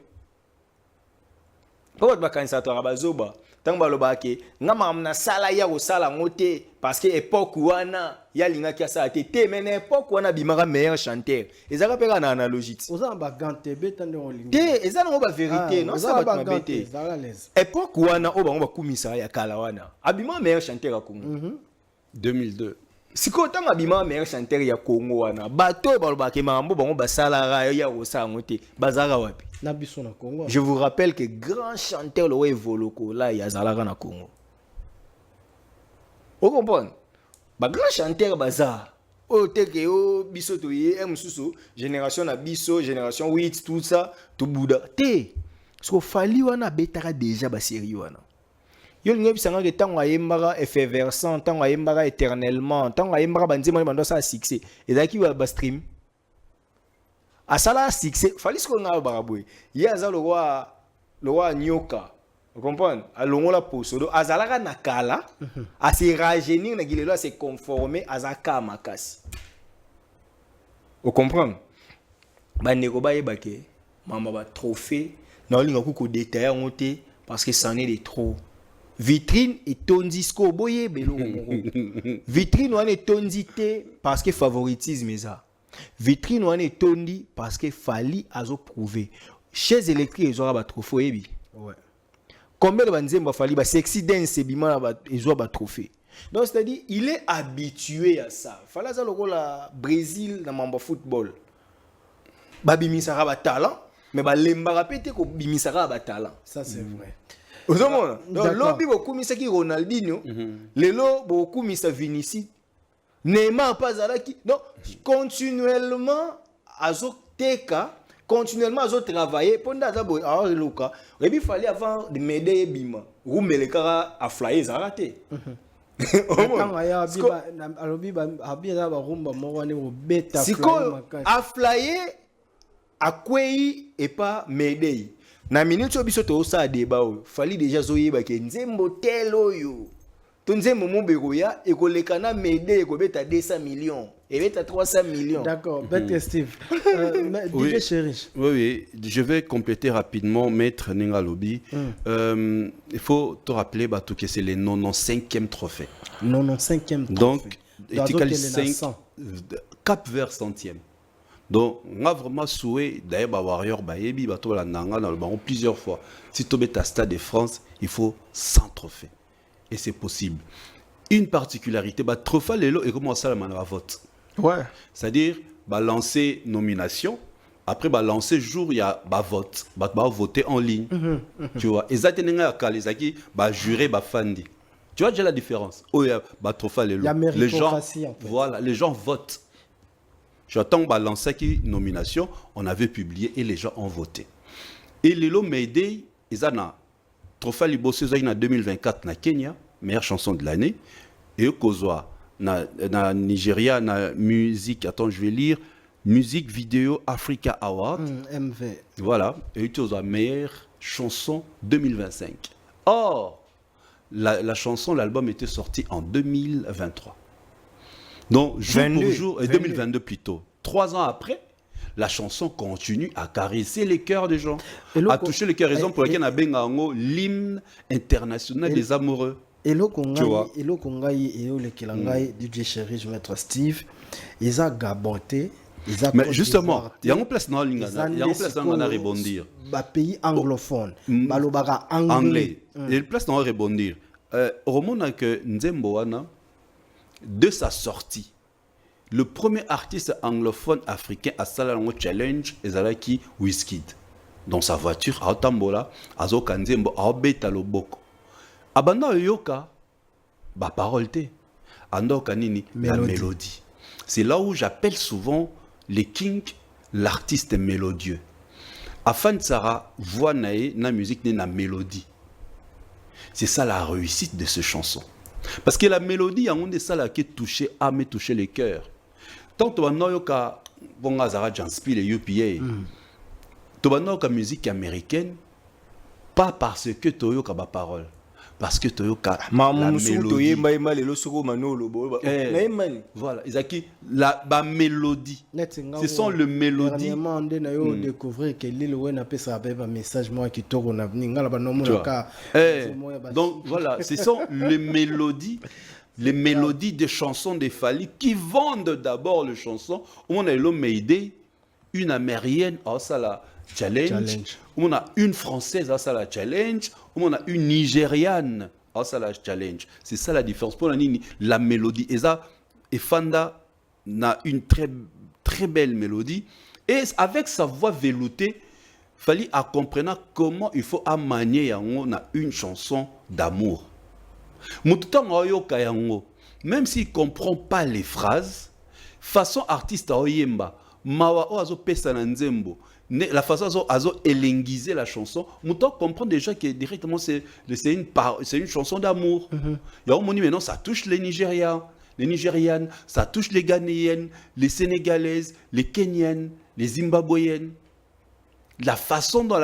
Pas ba kanisa to abazoba. Tant baloba ke ngama na sala ya ko sala ngote parce que époque wana ya linga ki asa te mais na époque wana bimaka meilleur chanteur ezaka peka na analogie oza ba gante betande on linga te ezana ngo ba vérité non ça ba bete époque wana o bango ba kumisa ya kala wana abima meilleur chanteur ya Congo 2002 siko tanga bima meilleur chanteur ya Congo wana bato baloba ke mambo bango ba sala ya ko sa ngote bazaka wapi na biso na Congo. Je vous rappelle que grand chanteur le Voloko là il y a zalaka na Congo. Vous comprenez? Ba grand chanteur bazar. O teke o biso to ye msusu génération na biso génération 8 tout ça tout bouda. Te. Ce ko fali wana betaka déjà ba série wana. Yo linga bisanga ke tango ayembaka effervescent, tango ayembaka éternellement, tango ayembaka banzima bando ça succès. Ezaki ba stream. Asala succès, fallait ce qu'on a baraboué. Il y a le roi Nyoka. Vous comprenez? Alongo la posodo. Azalaka nakala. A se rajeunir na gilelo a se conformer à zaka makasi. Vous comprenez? Bandeko ba yebake. Mamba ba trophée. Na linga kuko détailler ngote parce que ça en est de trop. Vitrine et ton disco boye belo. Vitrine wana tondi te parce que favoritisme ça. Vitrine wana etondi parce que fali azo prouver chez électrique ezora ba trophée ebi ouais combien de banzemba fali ba sexy dance bima ba ezora ba trophée donc c'est à dire il est habitué à ça fala za lokola Brésil na mamba football ba bimisaka ba talent mais ba lembaka pété ko bimisaka ba talent ça c'est vrai ozomona donc lobi bokumisa ki Ronaldinho lelo bokumisa Vinicius Neymar pas alaki donc continuellement azoteka continuellement azotravailler pendant azabo aluka rebi fallait avant de m'aider bima rumeleka a flyer zarate siko a flyer a kwei et pas m'aider na minute biso to sa débat fallait déjà zoyeba ke nzembo telo yo Tonzembo Mombego ya ekolekana m'aider ekobeta 200 millions et beta 300 millions. D'accord, bête Steve. Oui. Chéri. Oui, je vais compléter rapidement Maître Nengalobi. Il faut te rappeler Batou, que c'est le 95e trophée. 95e trophée. Donc, Etikali 5 cap vers 100e. Donc, on a vraiment souhaité, d'ailleurs, bah, Warrior, bah, Ebi, bah, toi, la Nanga, dans le baron, plusieurs fois. Si tu es à Stade de France, il faut 100 trophées. Et c'est possible. Une particularité, bah, trophée, l'élo, et comment ça, la vote. Ouais. C'est-à-dire, bah, lancer nomination, après, bah, lancer jour, il y a bah, vote. Bah, voter en ligne. Tu vois. Et ça, tu as bah, juré, bah, fandi. Tu vois déjà la différence. Oh, il y a bah, trophée, l'élo. Il y a Les gens, méritocratie, en fait. voilà, les gens votent. J'attends bah, lancer qui nomination, on avait publié et les gens ont voté. Et Lelo Meidei, ils ont un trophée Liboso en 2024 na Kenya, meilleure chanson de l'année. Et au Kozwa, na Nigeria, na musique, attends, je vais lire, Music Video Africa Award. MV. Voilà, et tu as meilleure chanson 2025. Or, la chanson, l'album était sorti en 2023. Donc, jour 22, pour jour, et 2022 plutôt. 3 ans après, la chanson continue à caresser les cœurs des gens, à toucher les cœurs. Raison pour laquelle on a l'hymne international des amoureux. Et le Kongai, et le Kilangai, DJ Chéri, je maître Steve, ils ont gaboté. Mais justement, il y a une place dans l'Ingana, il y a une place dans l'Ingana à rebondir. Pays anglophone, anglais. Il y a une place dans rebondir. Au moment que Nzembo Wana, de sa sortie, le premier artiste anglophone africain à Salango Challenge est qui Wizkid. Dans sa voiture, à Otambola, à Zokanzembo, à Obeta Loboko. Abanda Yoka, ba parole te. Ando Kanini, la mélodie. C'est là où j'appelle souvent les kings l'artiste mélodieux. Afin Sarah, voix nae, na musique na mélodie. C'est ça la réussite de cette chanson. Parce que la mélodie, il y a un de ça qui touche âme et touche les cœurs. Tant que tu as bon Azara Janspi et UPA, tu as une musique américaine, pas parce que tu as une parole, parce que tu as la mélodie. Voilà, la mélodie. Ce sont les mélodies. Dernièrement, on a découvert que l'île où on a fait ça un message moi qui tourne en avenir. Donc voilà, ce sont les mélodies. Les mélodies des chansons des Fally qui vendent d'abord les chansons. On a l'homme Meidei, une américaine, ça la challenge. On a une française, ça la challenge. On a une nigériane, ça la challenge. C'est ça la différence. Pour la mélodie. Et ça, et Fanda a une très, très belle mélodie. Et avec sa voix veloutée, Fally a compris comment il faut manier on a une chanson d'amour. Même s'il ne comprend pas les phrases, façon artiste à Oyemba, Mawa Oazo Pesananzembo, la façon azo élenguiser la chanson, Mouton comprend déjà que directement c'est une chanson d'amour. Il y a un moment maintenant, ça touche les Nigériens, les Nigérianes, ça touche les Ghanéennes, les Sénégalaises, les Kenyanes, les Zimbabwéennes. La façon dont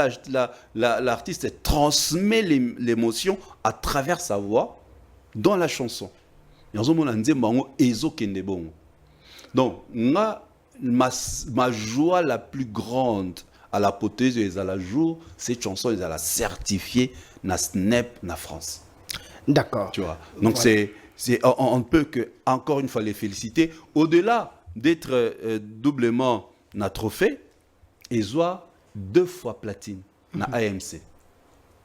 l'artiste transmet l'émotion à travers sa voix dans la chanson. Donc, ma joie la plus grande à l'apothéose et à la jour, cette chanson est à la certifier na Snap na France. D'accord. Tu vois. Donc, voilà. On ne peut que encore une fois les féliciter. Au-delà d'être doublement na trophée, ils ont 2 fois platine na AMC.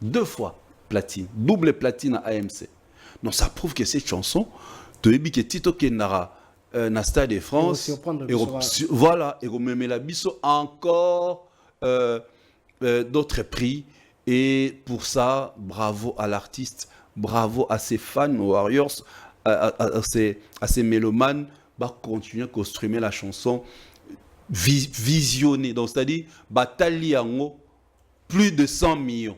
2 fois platine, double platine à AMC. Donc ça prouve que cette chanson, tu as dit que Tito Kenara na Stade de France, voilà, et on la biso encore d'autres prix. Et pour ça, bravo à l'artiste, bravo à ses fans, aux Warriors, à ses mélomanes, bah continuer à construire la chanson. Visionné, donc c'est-à-dire bataille en plus de 100 millions.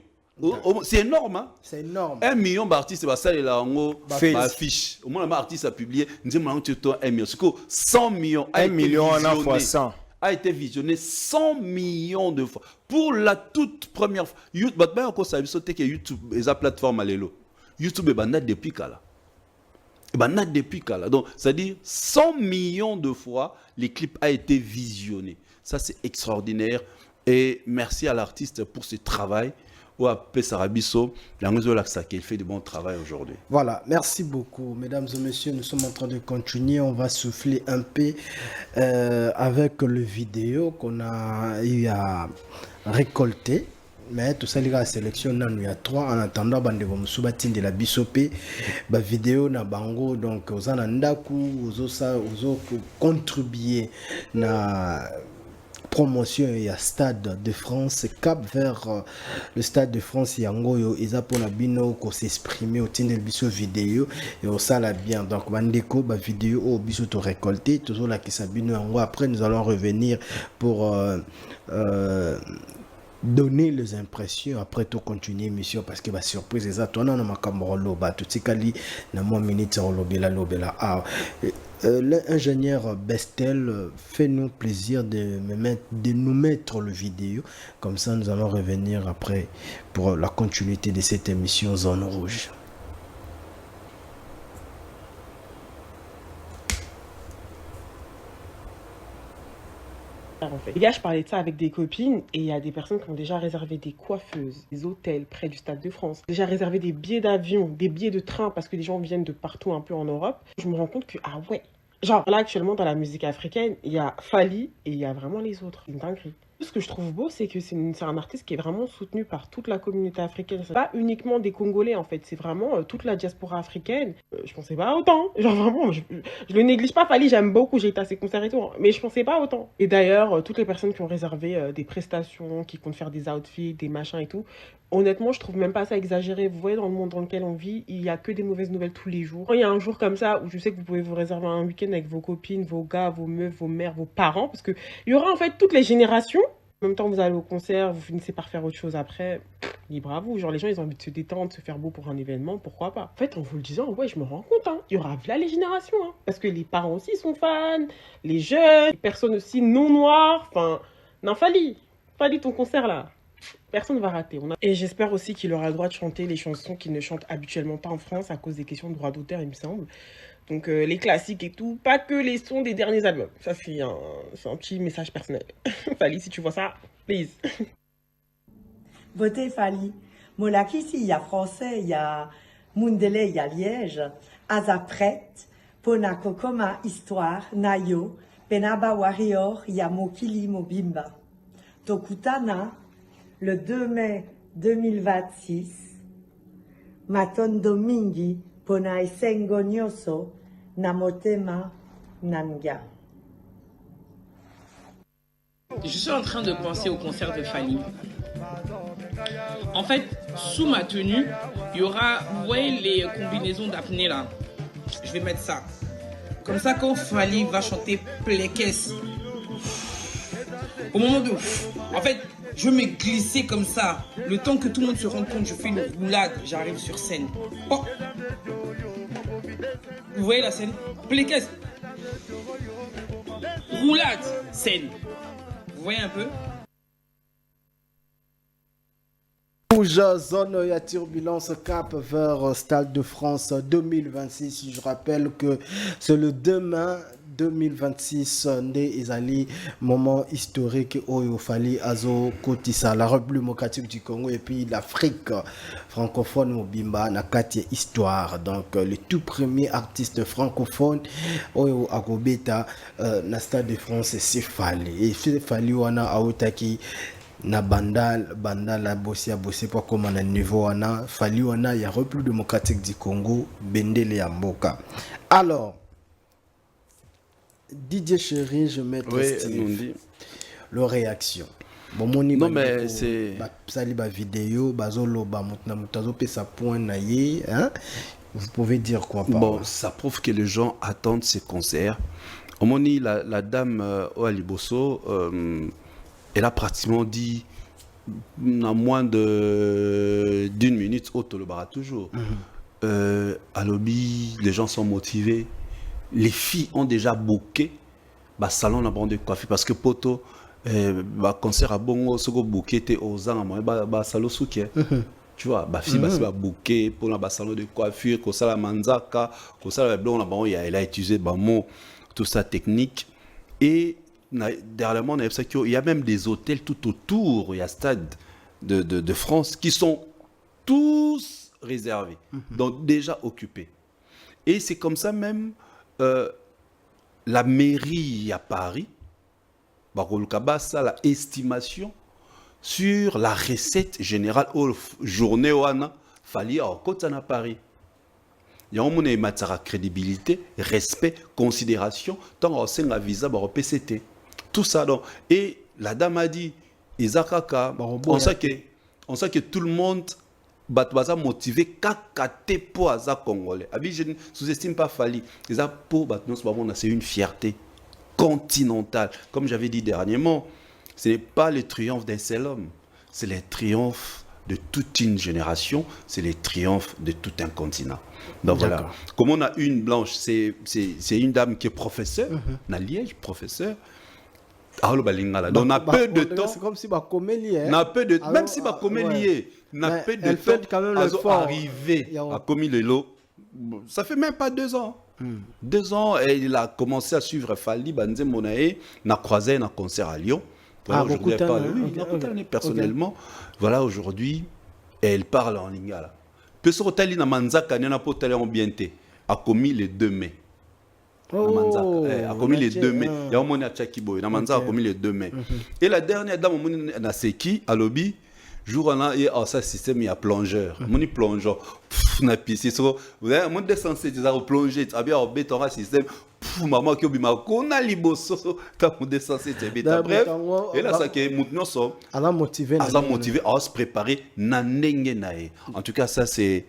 C'est énorme, hein? C'est énorme. 1 million d'artistes, ça est là en affiche. Au moins, l'artiste a publié, nous avons 1 million. 100 millions. 1 million en a fois 100. A été visionné 100 millions de fois. Pour la toute première fois. YouTube, YouTube est la plateforme à l'élo. YouTube est banal depuis là. Donc, c'est-à-dire 100 millions de fois, les clips ont été visionnés. Ça, c'est extraordinaire. Et merci à l'artiste pour ce travail. ou à Pessarabiso, il fait du bon travail aujourd'hui. Voilà, merci beaucoup, mesdames et messieurs. Nous sommes en train de continuer. On va souffler un peu avec le vidéo qu'on a eu à récolter. Mais tout ça, les gars, la sélection, il y a 3. En attendant, bande de Moussoubatin de la Bissopé, la vidéo na bango, donc, aux anandaku, aux contribuer na promotion il y a Stade de France cap vers le Stade de France yangoyo ils pour la bino ko s'exprimer au titre de biso vidéo et au ça la bien donc bandeko ba vidéo au biso to récolter toujours la qui sabino yango après nous allons revenir pour donner les impressions après tout continuer mission parce que ba surprise les atona na makambo loba tout tikali na mo minute lobela l'ingénieur Bestel fait-nous plaisir de nous mettre le vidéo comme ça nous allons revenir après pour la continuité de cette émission Zone Rouge. En fait. Hier, je parlais de ça avec des copines et il y a des personnes qui ont déjà réservé des coiffeuses, des hôtels près du Stade de France, déjà réservé des billets d'avion, des billets de train parce que les gens viennent de partout un peu en Europe. Je me rends compte que, ah ouais, genre là actuellement dans la musique africaine, il y a Fally et il y a vraiment les autres. C'est une dinguerie. Ce que je trouve beau, c'est que c'est un artiste qui est vraiment soutenu par toute la communauté africaine. C'est pas uniquement des Congolais en fait, c'est vraiment toute la diaspora africaine. Je pensais pas autant. Genre vraiment, je le néglige pas. Fally, j'aime beaucoup, j'ai été à ses concerts et tout, mais je pensais pas autant. Et d'ailleurs, toutes les personnes qui ont réservé des prestations, qui comptent faire des outfits, des machins et tout, honnêtement, je trouve même pas ça exagéré. Vous voyez, dans le monde dans lequel on vit, il y a que des mauvaises nouvelles tous les jours. Quand il y a un jour comme ça où je sais que vous pouvez vous réserver un week-end avec vos copines, vos gars, vos meufs, vos mères, vos parents, parce que il y aura en fait toutes les générations. En même temps, vous allez au concert, vous finissez par faire autre chose après. Libre à vous. Genre, les gens, ils ont envie de se détendre, de se faire beau pour un événement, pourquoi pas. En fait, en vous le disant, ouais, je me rends compte, hein. Il y aura là les générations, hein. Parce que les parents aussi sont fans, les jeunes, les personnes aussi non noires. Enfin, non, Fally ton concert là. Personne ne va rater. Et j'espère aussi qu'il aura le droit de chanter les chansons qu'il ne chante habituellement pas en France à cause des questions de droit d'auteur, il me semble. Donc les classiques et tout, pas que les sons des derniers albums. Ça, c'est un petit message personnel. Fally, si tu vois ça, please. Beauté Fally. Molaki, ici, il y a français, il y a Mundele, il y a Liège. Azapret, Pona Kokoma, Histoire, Nayo, Penaba Warrior, il y a Mokili Mobimba. Tokutana, le 2 mai 2026, Maton Domingi, Pona Esengo Nyoso, Namotema Nanga. Je suis en train de penser au concert de Fally. En fait, sous ma tenue, il y aura, vous voyez les combinaisons d'apnée là. Je vais mettre ça. Comme ça, quand Fally va chanter Plekes, au moment de... En fait, je vais me glisser comme ça. Le temps que tout le monde se rende compte, je fais une roulade, j'arrive sur scène. Oh. Vous voyez la scène? Plekes. Roulade, scène. Vous voyez un peu? Rouge, zone ya turbulence cap vers Stade de France 2026. Je rappelle que c'est le demain 2026 Ndé Ezali, moment historique où il fallait Azo Kotissa, la République démocratique du Congo et puis l'Afrique francophone Mobimba, Nakati Histoire. Donc le tout premier artiste francophone où Agobeta, na Stade de France, c'est Fally. Et c'est Fally wana Aotaki. Na bandala bossi pas comme à niveau wana Fally wana ya République démocratique du Congo bendele ya mboka. Alors Didier Chéri, je mets le réaction. Bon moni non mais c'est sali ba vidéo bazolo ba mutna mutazo pe sa point naie hein. Vous pouvez dire quoi par bon, ça prouve que les gens attendent ces concerts. Au moni la dame Oaliboso elle a pratiquement dit en moins d'une minute, autre le bara toujours. À lobby, les gens sont motivés. Les filles ont déjà booké le salon de coiffure parce que poto, concert à Bongo, ce que booké était aux ans, salon souké. Tu vois, ma fille va booké pour le salon de coiffure, comme ça la manzaka, comme ça elle a utilisé tout ça technique. Et dernièrement, il y a même des hôtels tout autour, il y a stade. de France qui sont tous réservés, donc déjà occupés. Et c'est comme ça même la mairie à Paris, ça la estimation sur la recette générale aux journée wana fali à côté à Paris. Il y a une matière crédibilité, respect, considération, tant on sait la visa par PCT. Tout ça donc. Et la dame a dit, Isakaka, on sait que tout le monde va motiver kakate pour les Congolais. Je ne sous-estime pas Fali. C'est une fierté continentale. Comme j'avais dit dernièrement, ce n'est pas le triomphe d'un seul homme, c'est le triomphe de toute une génération, c'est le triomphe de tout un continent. Donc voilà. Comme on a une blanche, c'est une dame qui est professeure, à Liège, professeure. Donc on a peu de temps. C'est comme si lié. Même si lié, on a peu de temps quand même à arriver à commis le lot. Ça fait même pas 2 ans. 2 ans, et il a commencé à suivre Fali Banze Monae, n'a croisé un concert à Lyon. Voilà, aujourd'hui, elle parle personnellement. Voilà, aujourd'hui, elle parle en lingala. Pesoro tali na manzaka na po tali en bienté a commis le 2 mai. A commis les 2 mai. Il y a un moment à Tchakiboy. Na manzaka a commis les 2 mai. Et la dernière dame na seki à lobby jour on a ça système il y a plongeur. Moni plongeur na piscine. Vous avez mon descensé des plonger, tu as bien béton système. Maman qui obima kona liboso ta mon descensé beta. Bref, et là ça qui est maintenant ça. À motiver à se préparer na ndenge nae. En tout cas ça c'est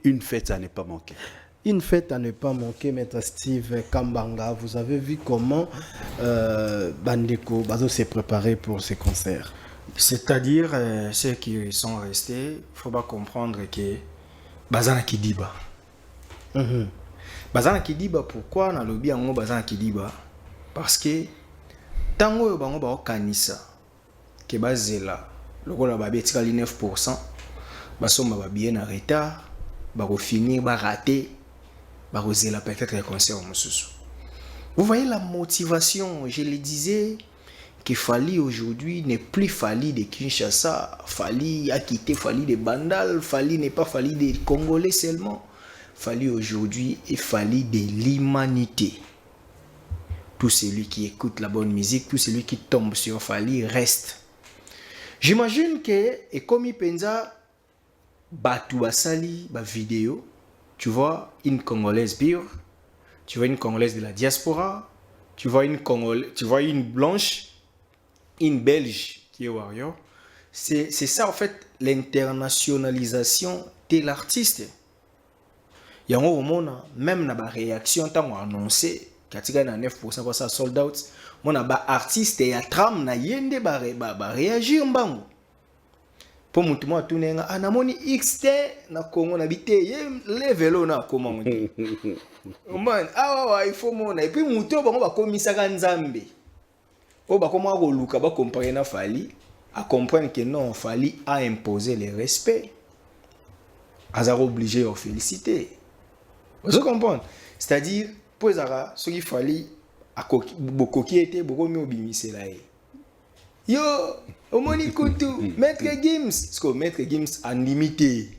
une fête à ne pas manquer. Une fête à ne pas manquer, Maître Steve Kambanga. Vous avez vu comment Bandeko Bazo s'est préparé pour ces concerts. C'est-à-dire, ceux qui sont restés, il faut pas comprendre que Bazana Kidiba. Bazana Kidiba, pourquoi on a lobby en Bazana Kidiba? Parce que tango bango ba kanisa que bazela le rôle ba betika 9%, basomba ba bien en retard, ba finir ba rater, ba zela peut-être le concert au Mosusu. Vous voyez la motivation, je le disais que Fali aujourd'hui n'est plus Fali de Kinshasa, Fali a quitté Fali de Bandal, Fali n'est pas Fali des Congolais seulement. Fali aujourd'hui est Fali de l'humanité. Tout celui qui écoute la bonne musique, tout celui qui tombe sur Fali reste. J'imagine que, et comme il pensa, Batou Asali, ba vidéo, tu vois une Congolaise pure, tu vois une Congolaise de la diaspora, tu vois une blanche, une Belge qui est warrior. C'est ça en fait l'internationalisation de l'artiste. Il y a un moment, même dans la réaction, quand on a annoncé qu'il y a 9% pour ça sold out, mon artiste et trame na yende ba réagir mbango. Pour moi tout tourner anamoni XT na Congo na bité les vélos na comment man il faut mona et puis muto bango ba komisa ka nzambe. O ba comment ko luka ba comparer na Fali à comprendre que non Fali a imposé le respect. Azaro obligé à féliciter. Vous comprenez? C'est-à-dire pour Zara ce qu'il fallait à beaucoup qui était beaucoup mieux bimisé là. Yo, Omoni Koutou, Maître Gims, ce que Maître Gims a limité.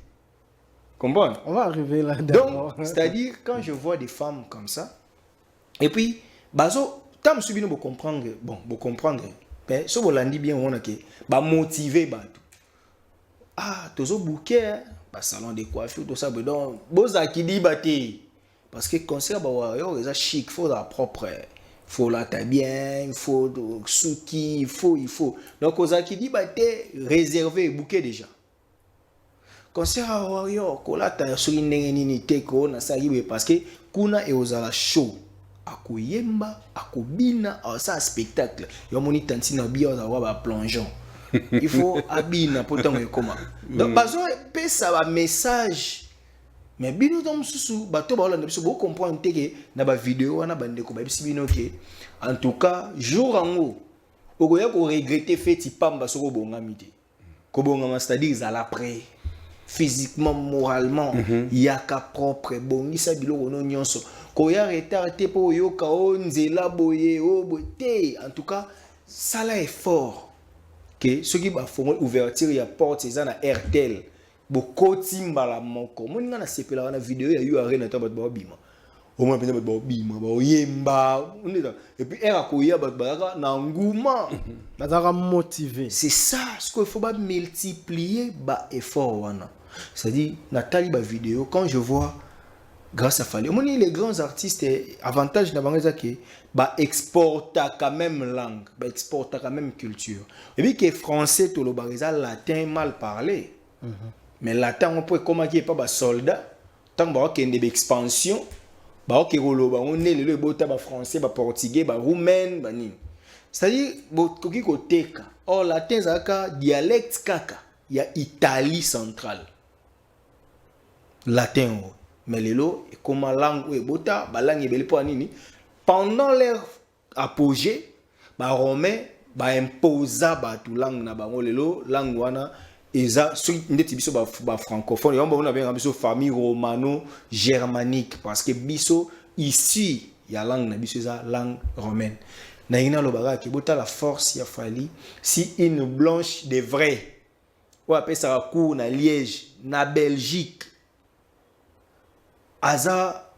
Comprends? On va arriver là. Donc, c'est-à-dire quand je vois des femmes comme ça, et puis, bazo, tant que vous comprendre, bon, vous comprendre, mais ce que vous l'avez bien, on a que, bah motiver, bah tout. Ah, tous au bouquet, bah salon de coiffure, tout ça, donc, boza qui dit bâti, parce que concert, bah ouais, c'est chic, faut la propre. Il faut la bien, il faut souki, il faut. Donc, aux qui dit, bah, t'es réservé, bouquet déjà. Concert à Warrior, kola ta sur une nini ko na sa yibe parce que kuna e ozala show. Akoyemba, akobina, ça spectacle. Yo moni tanti na bio za wa ba plongeon. Il faut abina pour tant comment. Donc, bazo pesa ba message. Mais bino tom susu bato ba olanda biso bo comprendre que na ba vidéo wana bande ko ba biso bino ke en tout cas jour ango okoya ko regretter fait pamba soko bongami te ko bongama c'est-à-dire za l'après physiquement moralement yaka propre bongisa biloko no nyonso ko ya retard te po yo ka onzela boye o bote en tout cas ça là est fort que ceux qui font ouverture ya porte c'est na RTL bokoti mbala moko moninga na sepela na vidéo ya yo arena ta bat bima au moins peut-être bat bima ba yemba et puis era koya bat ba na nguma bazaka motivé. c'est ça ce qu'il faut ba multiplier ba effort wana c'est-à-dire natali ba vidéo quand je vois grâce à Fali omoni les grands artistes avantage na bango que ba exporta quand même langue ba exporta quand même culture et puis que français to lo bariza latin mal parlé. Mais latin on peut comment qui est pas ba soldat tant ba que une expansion ba que rolo ba on est le bota ba français ba portugais ba roumain ba ni c'est-à-dire bo koki ko teka or latin zaka dialecte kaka ya Italie centrale latin mais lelo comment langue e bota ba langue ebele po nini pendant leur apogée ba romain ba imposa ba tout langue na bango lelo langue wana eza ceux ndeti biso ba francophone yomba on avait biso famille romano germanique parce que biso ici ya langue na biso eza langue romaine na ina lo baga ki bota la force ya Fali si une blanche de vrai ou appelle ça cour na Liège na Belgique aza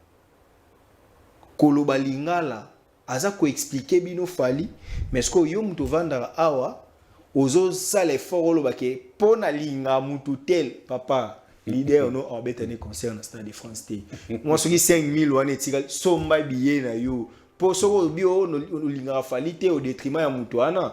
koloba lingala aza ko expliquer bino Fali mais ce que yo muto vanda awa ozo sale effort oloba ke pona linga mutu tel papa leader no obetane concert na Stade de France T moi soki 5000 wana etika somba billet na yo po soko bio no linga Fali te au détriment ya mutu wana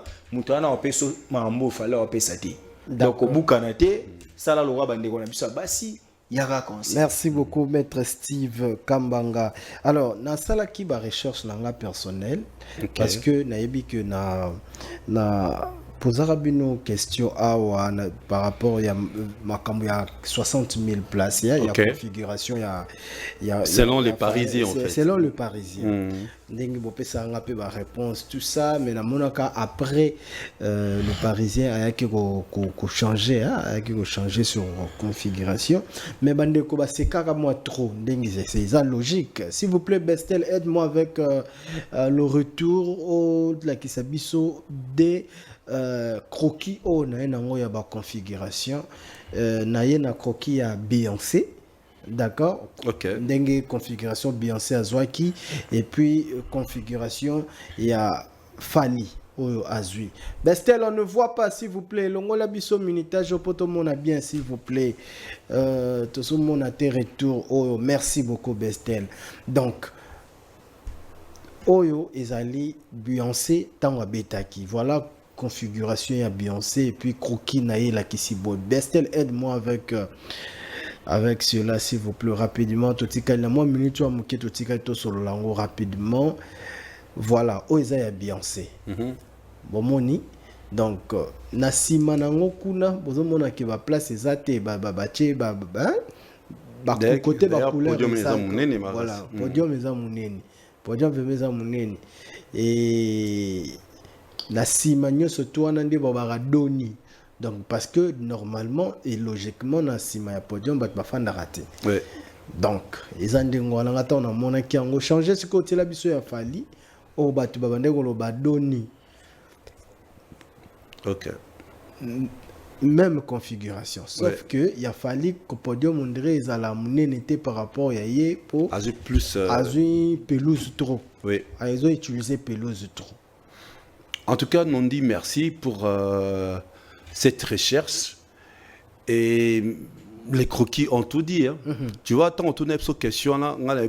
opeso mambo fala opesa te donc obukana te sala lo bande ko na biso basi yara concert. Merci beaucoup maître Steve Kambanga. Alors na sala ki ba recherche na nga personnel parce que nayebi que na posera une question par rapport à 60 000 places. Il y a configuration. Selon les Parisiens, en fait. Selon le Parisien. Ça a réponse, tout ça. Mais après, le Parisien a changé sur configuration. Mais c'est carrément trop. C'est logique. S'il vous plaît, Bestel, aide-moi avec le retour de la Kisabiso des croquis o na nango ya ba configuration na ye na croquis ya Beyoncé, d'accord, ndenge configuration Beyoncé azwaki et puis configuration ya Fali oyo azui. Bestel, on ne voit pas s'il vous plaît longola biso minutage poto mona bien s'il vous plaît to so mona te retour oyo. Merci beaucoup Bestel. Donc oyo ezali Beyoncé tango betaki, voilà configuration ya Beyoncé et puis croquis naïe la kisibo. Bestel, aide-moi avec cela s'il vous plaît rapidement. Totika na moi minute wa muke totika to solo lango rapidement. Voilà, oza ya Beyoncé. Bon moni donc na sima nango kuna bozo mona ke ba place ezate ba côté ba couleur voilà podium eza munene podium eza munene et la sima nyonso to wana nde baradoni donc parce que normalement et logiquement na sima ya podium bat bafanda raté donc eza ndengo wana ngata na mona ki yango changer ce côté la biso ya Fali o batu babande ko lo badoni même configuration sauf que il a fallu que podium ondré ezala munene te par rapport ya ye pour plus pelouse trop ils ont utilisé pelouse trop. En tout cas, on dit merci pour cette recherche. Et les croquis ont tout dit. Hein. Tu vois, tant on tourne cette question là, on a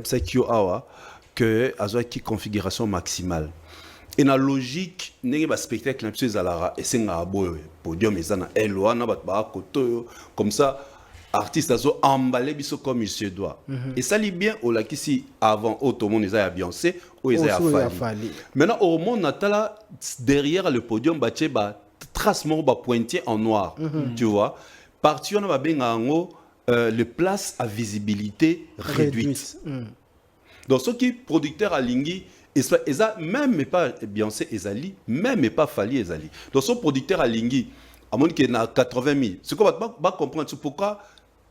que qui configuration maximale. Et la logique, n'est pas spectacle et c'est un podium et ça comme ça. Artiste azo emballé biso comme il se doit. Et ça lit bien au lakisi avant tout le monde est à Beyoncé ou est à Fali. Maintenant au monde natala derrière le podium baché ba tracement ba pointier en noir. Tu vois, parti on va benga ngo le place à visibilité réduite. Donc ce qui producteur à Lingi et ça même pas Beyoncé ezali, même pas Fali ezali. Donc son producteur à Lingi à mon qui na 80 000. Ce qu'on va comprendre pourquoi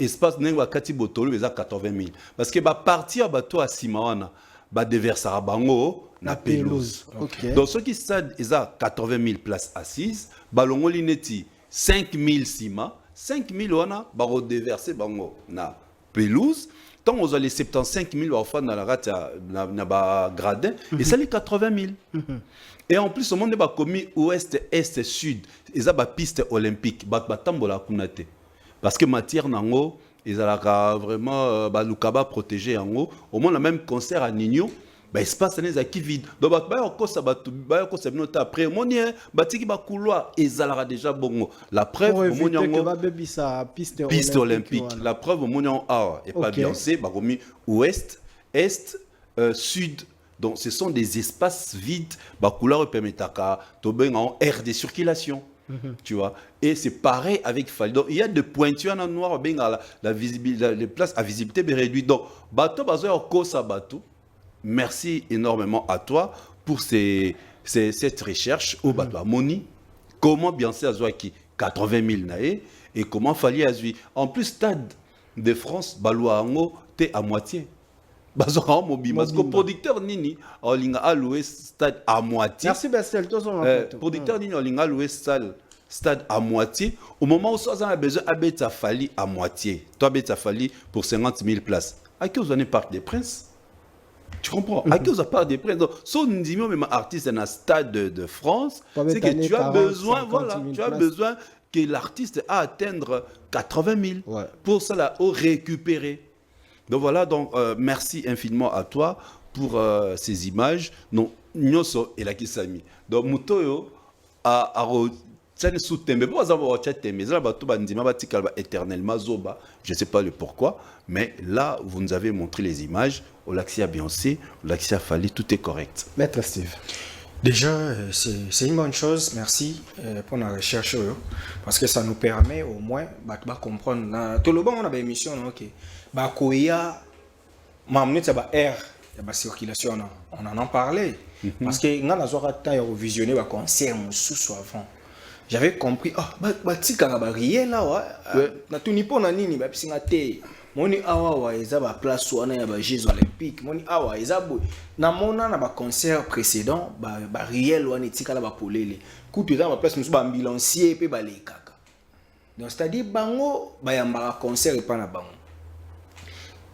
espace n'engwa kati botolo eza 80 000 parce que ba partir bato à Simawana ba déversera bango na pelouse. Okay. Donc ceux qui stade ils a 80 000 places assises, balongo lineti 5 000 cima, 5 000 wana ba déverser bango na pelouse. Tant on a les 75 000 enfants dans la rate na ba gradin et ça les 80 000. Et en plus au monde ba commis ouest est sud, ils a ba piste olympique, ba tambola kunate. Parce que matière nango ils a vraiment ba lukaba protégé en haut. Au moins le même concert à Nino. Bah espace n'est qui vide donc bah on cause ça bah ça note après mon bah tiki bah couloir et ça déjà bon la preuve mon piste olympique la preuve mon et pas bien c'est bah remis ouest est sud donc ce sont des espaces vides bah couleur permettent à to ben en air de circulation. Tu vois, et c'est pareil avec Fali. Donc il y a des pointures en noir ben la visibilité les places à visibilité réduite donc bateau bazo cause ça bateau. Merci énormément à toi pour cette recherche au bateau Moni. Comment bien c'est Azouaki 80 000 naé et comment Fali Azui. En plus, Stade de France, Balouango, t'es à moitié. Parce que producteur Nini, on a alloué Stade à moitié. Merci Bastien. Producteur Nini, on a alloué Stade à moitié. Au moment où on a besoin, Abeta Fali à moitié. Toi, Abeta Fali pour 50 000 places. À qui vous en êtes Parc des Princes? Tu comprends? À qui vous a pas des prix? Donc, si on dit même artiste dans un stade de France, c'est que tu as besoin, voilà, tu as besoin que l'artiste a atteindre 80 000 pour cela, au récupérer. Donc voilà, donc merci infiniment à toi pour ces images. Non, Nyoso et la Kisami. Donc Mutoyo a éternellement zoba, je ne sais pas le pourquoi, mais là vous nous avez montré les images. Olaxia Beyoncé, Olaxia Fali, tout est correct. Maître Steve. Déjà, c'est une bonne chose, merci pour la recherche, parce que ça nous permet au moins de comprendre. Tout le monde, on a une émission, ok. Bakoya, m'amener ça air, la circulation, on en a parlé. Parce que nous avons visionné le concert sous avant. J'avais compris, tika réel là, na tout nipo na nini, ba pisinga te. Moni awa eza ba place wana ya ba Jeux olympiques. Moni awa eza boy. Na mona na ba concert précédent, ba réel wana tika la ba polele. Kutu eza ba place musu ba ambulancier pe ba le kaka. Donc c'est-à-dire bango ba yamba concert e pa na bango.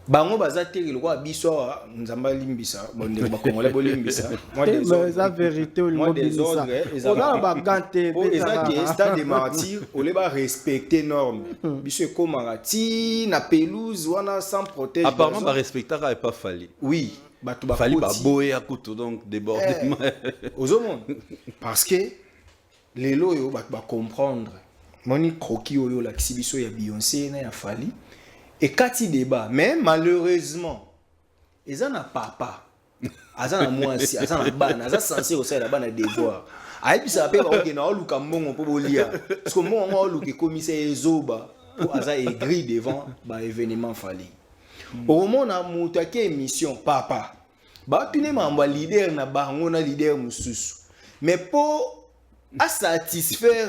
Bango bazateri le roi biso nzamba limbisa bonde ba congolais bolimbisa moi des la vérité au niveau des ordres on a ba ganté ezaki stade de martyr on les ba respecter normes biso ekomangati na pelouse wana sans protéger apparemment ba respectera et pas Fali oui batu ba Fali ba boye à couteau donc débordement aux hommes parce que les loyo ba comprendre moni croquis oyo la biso ya Beyoncé na ya Fali. Et quand il débat, mais malheureusement, ils en a papa, ils en a moi aussi, ils en a ban, ils ont censé aussi la ban à devoir. Aïe puis ça appelle ok na olu kambongo pour lire. Parce que moi on olu que commissaire Zoba pour aza aigri devant ba événement Fali. Au moment na mutake émission papa. Ba tune mamba leader na bango na leader mususu. Mais pour à satisfaire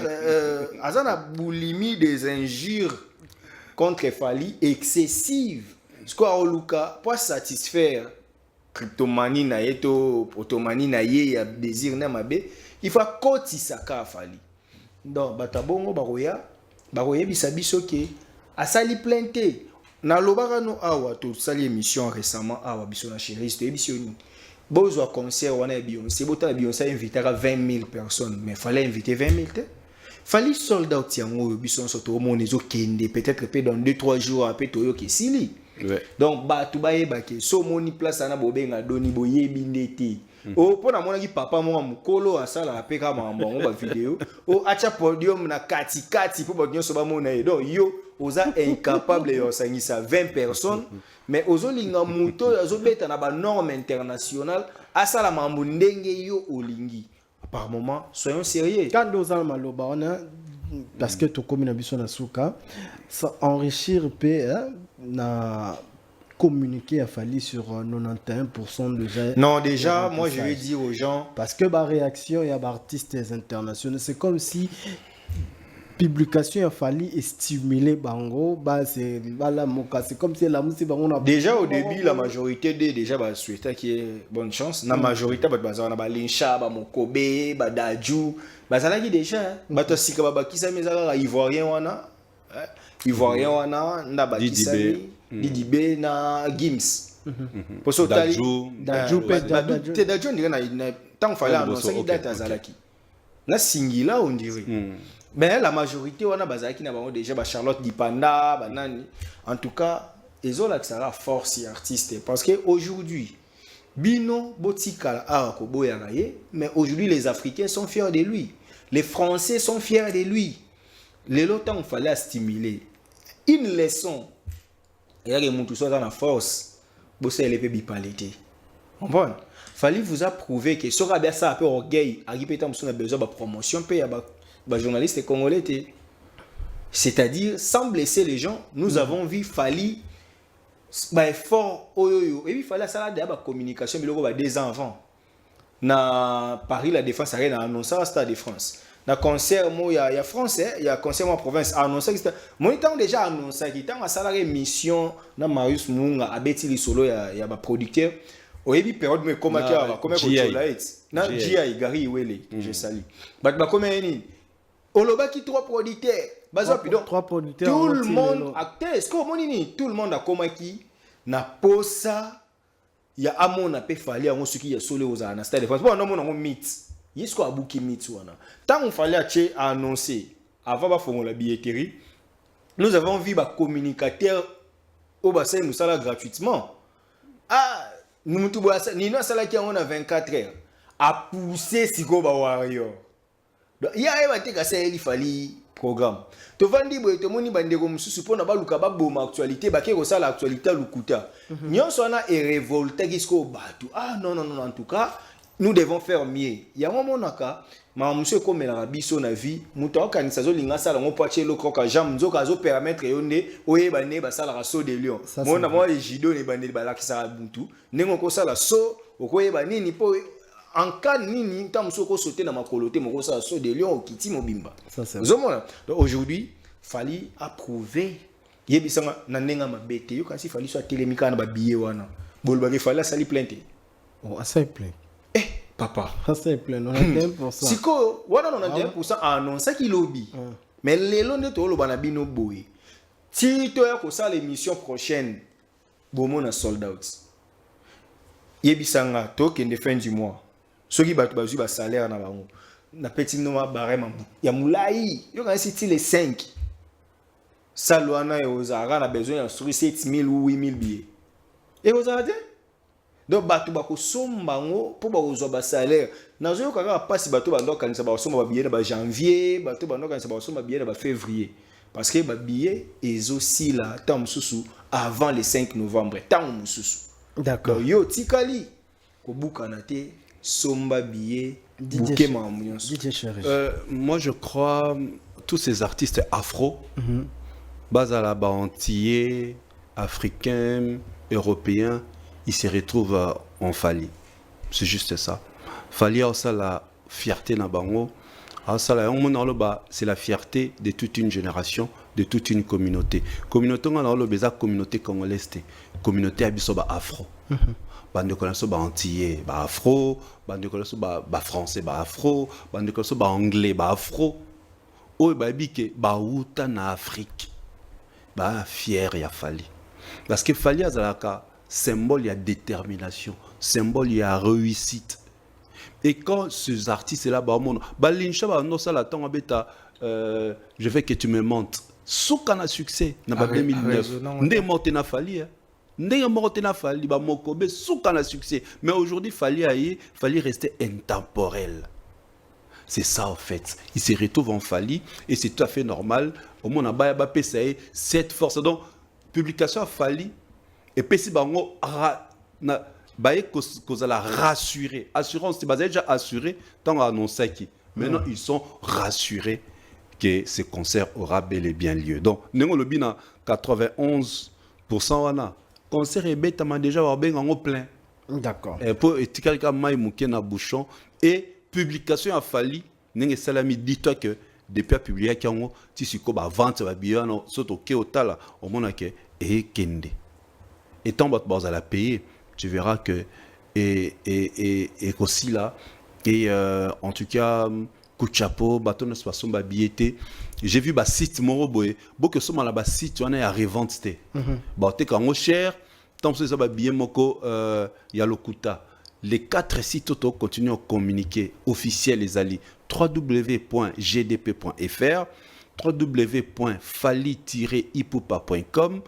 azana boulimi des injures contre Fali excessive. Ce qu'on Luka pour satisfaire cryptomanie na yeto potomanie na ye ya désir na mabe, il faut koti saka Fali. Donc batabongo baroya bisabiso ke asali plainte na lobaka no awa to sali émission récemment awa biso na chérie to émission ni. Bozo concert wana Beyoncé, bota Beyoncé invitera 20 000 personnes, mais fallait inviter 20 000 te. Fali sold out yango bison soto mo nezo kende peut-être pe dans 2-3 jours après toyo ke sili. Donc ba tu ba yeba ke so moni place na bobenga doni boyebi ndeti. O pona mona ki papa mo mukolo asala apeka mambo ba vidéo. O acha podium na kati po bodnyo so ba mona e. Donc yo oza incapable yo sangisa 20 personnes mais ozolinga muto azobeta na ba norme internationale asala mambo ndenge yo olingi. Par moment, soyons sérieux. Quand nous allons maloba, on a parce que tout comme na souka, ça enrichir pe na communiquer a fallu sur 91% déjà. Non, déjà, moi je vais dire aux gens parce que ma réaction il y a artistes internationaux, c'est comme si publication a fallu stimuler bango c'est comme si la musique bango na déjà au début la majorité déjà bah souhaiter qu'il y ait bonne chance na majorité bah bazana ba Linsha ba Mokobe ba Dadju bazala qui déjà ba to sika ba kisa mezala ivoirien wana na ba kisa Didibé na Gims pour ça Dadju na tant fallait annoncer qu'il date azalaki na singila on dirait. Mais la majorité on a bazaki na bango déjà ba Charlotte Dipanda banani en tout cas ils ont la force artiste parce que aujourd'hui bino botika a ko boyaraye mais aujourd'hui les Africains sont fiers de lui, les Français sont fiers de lui. Les longtemps fallait stimuler une leçon et là que tout ça dans la force bosser les pébi palité. Comprendre? Fallait vous approuver que sera bien ça un peu orgueil a répéter on a besoin de promotion paye bah, journalistes congolais, c'est-à-dire sans blesser les gens, nous avons vu Fali bah, fort et puis fallait ça là la communication mais le des enfants na Paris la défense a annoncé à Stade de France na concert il y a français il y a concert en province annoncé que moi temps déjà annoncé qu'il temps à salarié mission na Marius Munga a Betty Lisolo il y a ba producteur et puis période mais comment na GI Gary Wele je salue bah comment ni Oloba qui trois producteurs trois producteurs tout le monde acteur est-ce que tout le monde a comment qui na posa ya amon a pe fallait on ce qui a solé aux ana stade de France bon non mon mythe yesko abuki mythe wana tant on fallait annoncer avant ba fongola billetterie nous avons vu ba communicateur au bassin nous ça gratuitement nous mutu boasa ni no sala qui on a 24 heures a pousser siko ba warrior donc il y a un truc assez il fallait programme to vandi boy to moni bandeko mususu pona ba luka ba boma actualité ba ke ko sala actualité lukuta nyonso na e révolté kisko batu non en tout cas nous devons faire mieux ya moment naka ma monsieur comme la biso na vie muto okanisa zo linga sala ngo poache lo kroka jam nzoka zo permettre yonde oyeba ne ba sala raso de lion mona moi les jido ne bande ba la kisa buntu nengo ko sala so okoyeba nini po en cas nini tam soko sauter na makoloté moko ça saut de lion okiti mobimba ça c'est donc aujourd'hui fallait approuver yebisanga na nenga mabete yo kasi fallait soit télémika na ba billet wana bolba ke fallait sali plainte assez plein papa assez plein 91% siko wana 91% annonce ki lobby mais lelo nde to loba na bino boy si to ya ko ça l'émission prochaine bomo na sold out yebisanga to kende fin du mois soki batu bazui ba salaire na bango na petit noma barema ya mulai yo quand c'est les 5 salwana et aux ara na besoin de 7000 ou 8000 billets et aux ara donc batu bako somba ngo po ba ozo ba salaire na zo kaka pasi batu ba ndoka nisa ba somba ba billet na ba janvier batu ba ndoka nisa ba somba billet na ba février parce que ba billet ezo si la temps mususu avant le 5 novembre temps mususu d'accord yo tikali ko bukana te somba billet bouquet moi je crois tous ces artistes afro bazala antillais africains européens ils se retrouvent en Fali c'est juste ça Fali a ça la fierté na bango ça la c'est la fierté de toute une génération de toute une communauté on a le beza communauté congolaise communauté abisoba afro bande ko ba antillais ba afro bande ko ba français ba afro bande ko ba anglais ba afro o ba bike ba uta na Afrique ba fier ya Fali parce que Fali azalaka symbole ya détermination symbole ya réussite et quand ces artistes là ba mon ba Linsha ba no sala temps beta je veux que tu me montres souka na succès na ba 2009 ndé monté na Fali ndenge moko na Fali ba Mokobe souka na succès mais aujourd'hui fallait rester intemporel c'est ça en fait il se retrouve en Fali et c'est tout à fait normal au moins na ba pesa cette force donc publication a Fali et puis si bango na baye kozala rassurer assurance c'est déjà assuré tant annoncé qui maintenant ils sont rassurés que ce concert aura bel et bien lieu donc nengo lobi na 91% wana concert est bête déjà va bien en plein d'accord et pour etikali ka mai muke na bouchon et publication a Fali nenge salami dis-toi que depuis à publier kango ti siko ba vente ba biano soto ke otala au mona ke et kende et tant bat à la payer tu verras que et aussi là et en tout cas coup de chapeau bateau ne soit son ba billetté j'ai vu ba site moro boy que soma là ba site on est à revente té ba té kango cher tant que ça ba billet moko ya lokuta. Les 4 sites auto continuent à communiquer officiels les alliés www.gdp.fr, www.fali-ipupa.com,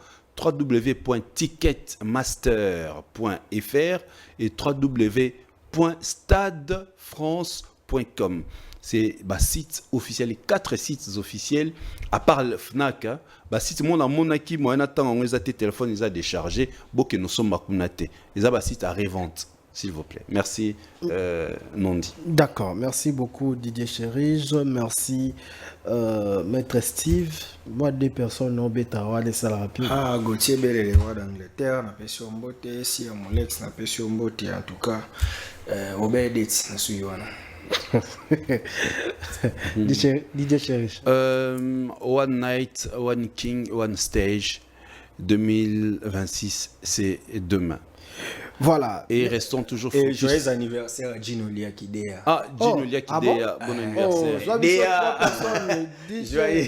www.ticketmaster.fr et www.stadefrance.com. C'est site officiel, les 4 sites officiels, à part le FNAC, site mon qui moi on attend on les a téléphone ils a déchargé, que nous sommes à Kunate. Ils ont site à revente. S'il vous plaît. Merci, Nondi. D'accord. Merci beaucoup, Didier Chérige. Merci, Maître Steve. Moi, des personnes n'ont pas de ça rapide. Ah, Gauthier Belle, les rois d'Angleterre, n'a pas sur Mbote, si mon ex n'a pas sur Mbote, en tout cas, Robert Ditz, n'a su Didier Chérige. One Night, One King, One Stage, 2026, c'est demain. Voilà. Et restons toujours focus. Et joyeux anniversaire à Gino Liakidea. Ah, Gino Liakidea, bon anniversaire. Joyeux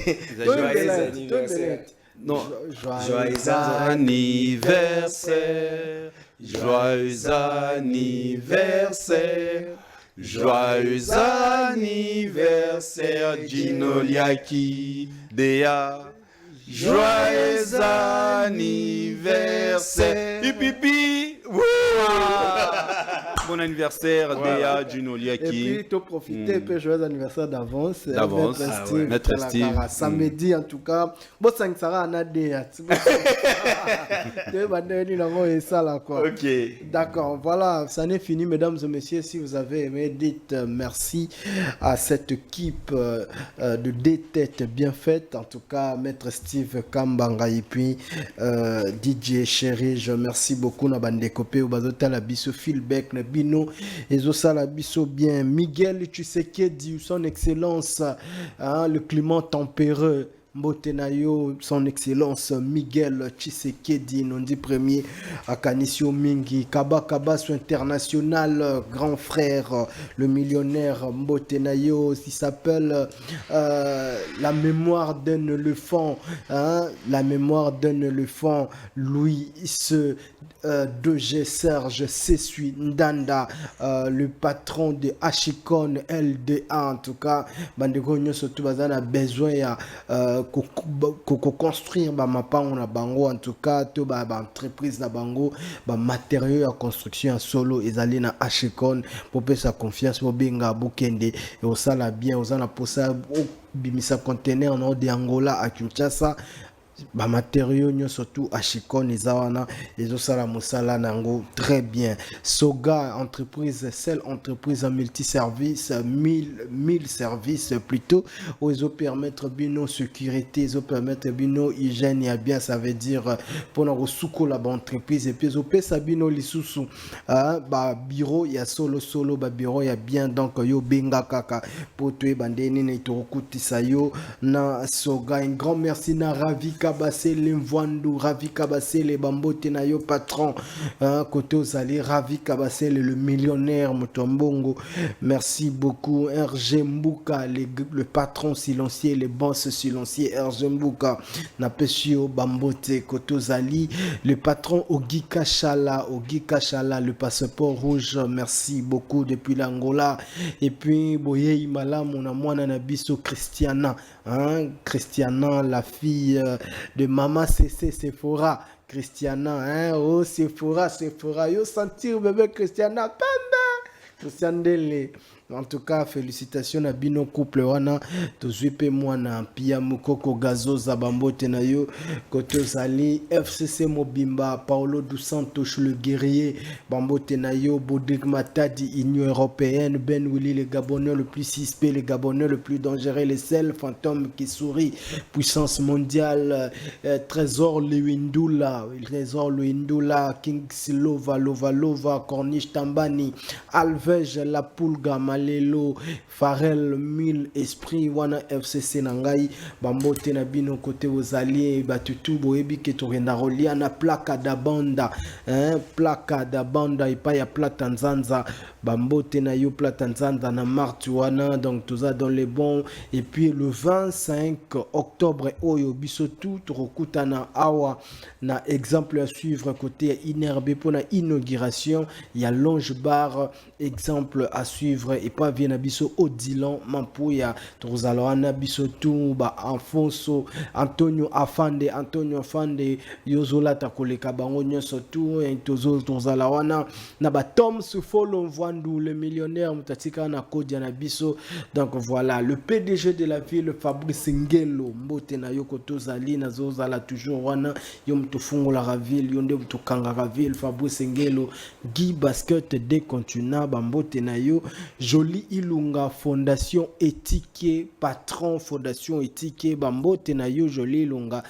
anniversaire. Non, joyeux anniversaire. Joyeux anniversaire. Joyeux anniversaire, Gino Liakidea. Joyeux anniversaire. Hipipi. Bon anniversaire, Déa, Juno Liaki. Et puis, tu profiter, puis joyeux anniversaire d'avance. D'avance, Maître Steve. Samedi, en tout cas. Bon, ça sera un Déa. Ok. D'accord, voilà, ça n'est fini, mesdames et messieurs. Si vous avez aimé, dites merci à cette équipe de D-Tête bien faite. En tout cas, Maître Steve Kambanga et puis DJ Chéri, je remercie beaucoup. Nabandekopé, Obazota, la biso, Philbeck, Bino, Ezosa, la biso bien. Miguel Tshisekedi, son excellence, le climat tempéré. Mbotenayo, son excellence Miguel Tshisekedi, Nondi premier à Kanisio Mingi, Kabakabaso international, grand frère, le millionnaire Mbotenayo, qui s'appelle La mémoire d'un éléphant, La mémoire d'un éléphant, Louis ce 2G Serge Sesui Ndanda, le patron de Ashikon LDA, en tout cas, Bandegonyo surtout a besoin construire on a bango en tout cas to entreprise na bango matériaux à construction en solo et aller na Ashikon pour faire sa confiance pour benga bukende et au sala bien aux en a posa bimisa conteneur en de Angola à Kinshasa matériaux surtout Ashikon Izawana et Osala Musala Nango très bien. Soga entreprise, seule entreprise en multiservice, 1000 services plutôt, où ils ont permettre bino sécurité, ils ont permettre bino hygiène et bien ça veut dire pour nous souko la entreprise et puis ils ont payé bino lisusu bureau il y a solo bureau il y a bien donc yo benga kaka pour tuer bandeni ne tokuti sayo na Soga un grand merci na Ravi Kabasele Mvandu, Ravi Kabasele Bambote na yo patron, côté aux alliés, Ravi Kabasele le millionnaire Motombongo, merci beaucoup. RG Mbuka, le patron silencieux, les boss silencieux, RG Mbuka, Napesio Bambote, côté aux alliés, le patron Ogi Kachala, le passeport rouge, merci beaucoup depuis l'Angola, et puis Boye Imala, mon amouana Nabiso Christiana, Christiana, la fille de Maman CC Sephora, Christiana, oh Sephora, yo sentir bébé Christiana, panda, Christiane Dele. En tout cas, félicitations à Bino couple wana tozuipe mwana pia mukoko gazo zabambote na yo koto zali FCC Mobimba Paulo dos Santos le guerrier bambote na yo Bodrik Matadi Union européenne Ben Willy le Gabonais le plus suspect, le Gabonais le plus dangereux, les seuls fantômes qui sourit, puissance mondiale, Trésor Luindula, King Silova Lova Corniche Tambani, Alves Norvège la Pulga Malelo Farel 1000 Esprit wana FCC Nangai bambote na bino côté aux alliés batutu boyebi ke torenda rolia na plaka da banda plaka da banda ipa ya plata nzanza bambote na yo plata nzanza na martu wana donc tout ça dans les bons et puis le 25 octobre oyo biso tout rokutana awa na exemple à suivre côté Inerbe pour la inauguration il y a Longe Bar exemple à suivre et pas bien biso Odilan Mampuya tozalwana biso tout ba Alfonso Antonio Afande Yozola takoleka bango nyonso tout et tozalawana na ba Tom Sufolo Mvandu le millionnaire mutatika na Kodia na biso donc voilà le PDG de la ville Fabrice Ngelo mbote na yoko tozali na zozala toujours wana yom tofungola la ville yonde tokanga la ville Fabrice Ngelo Guy Basket des continents bambote na yo Joli Ilunga Fondation Éthique patron Fondation Éthique bambote na yo Joli Ilunga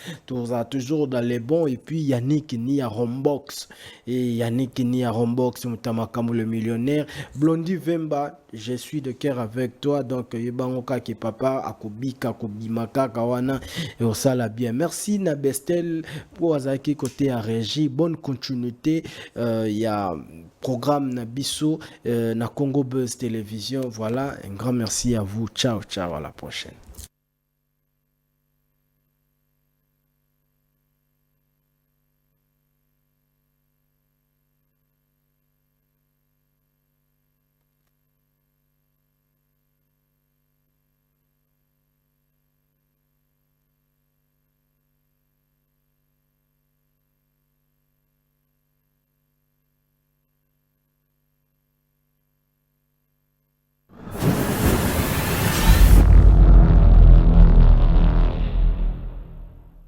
toujours dans les bons et puis Yannick Nia Rombox et Yannick Nia Rombox mutamakambo le millionnaire Blondie Vemba je suis de cœur avec toi donc yebangoka ki papa akobika akobimaka kawana et on ça la bien merci na Bestel pour azaki côté à régie bonne continuité il y a programme na biso na Congo Buzz Télévision voilà un grand merci à vous ciao à la prochaine.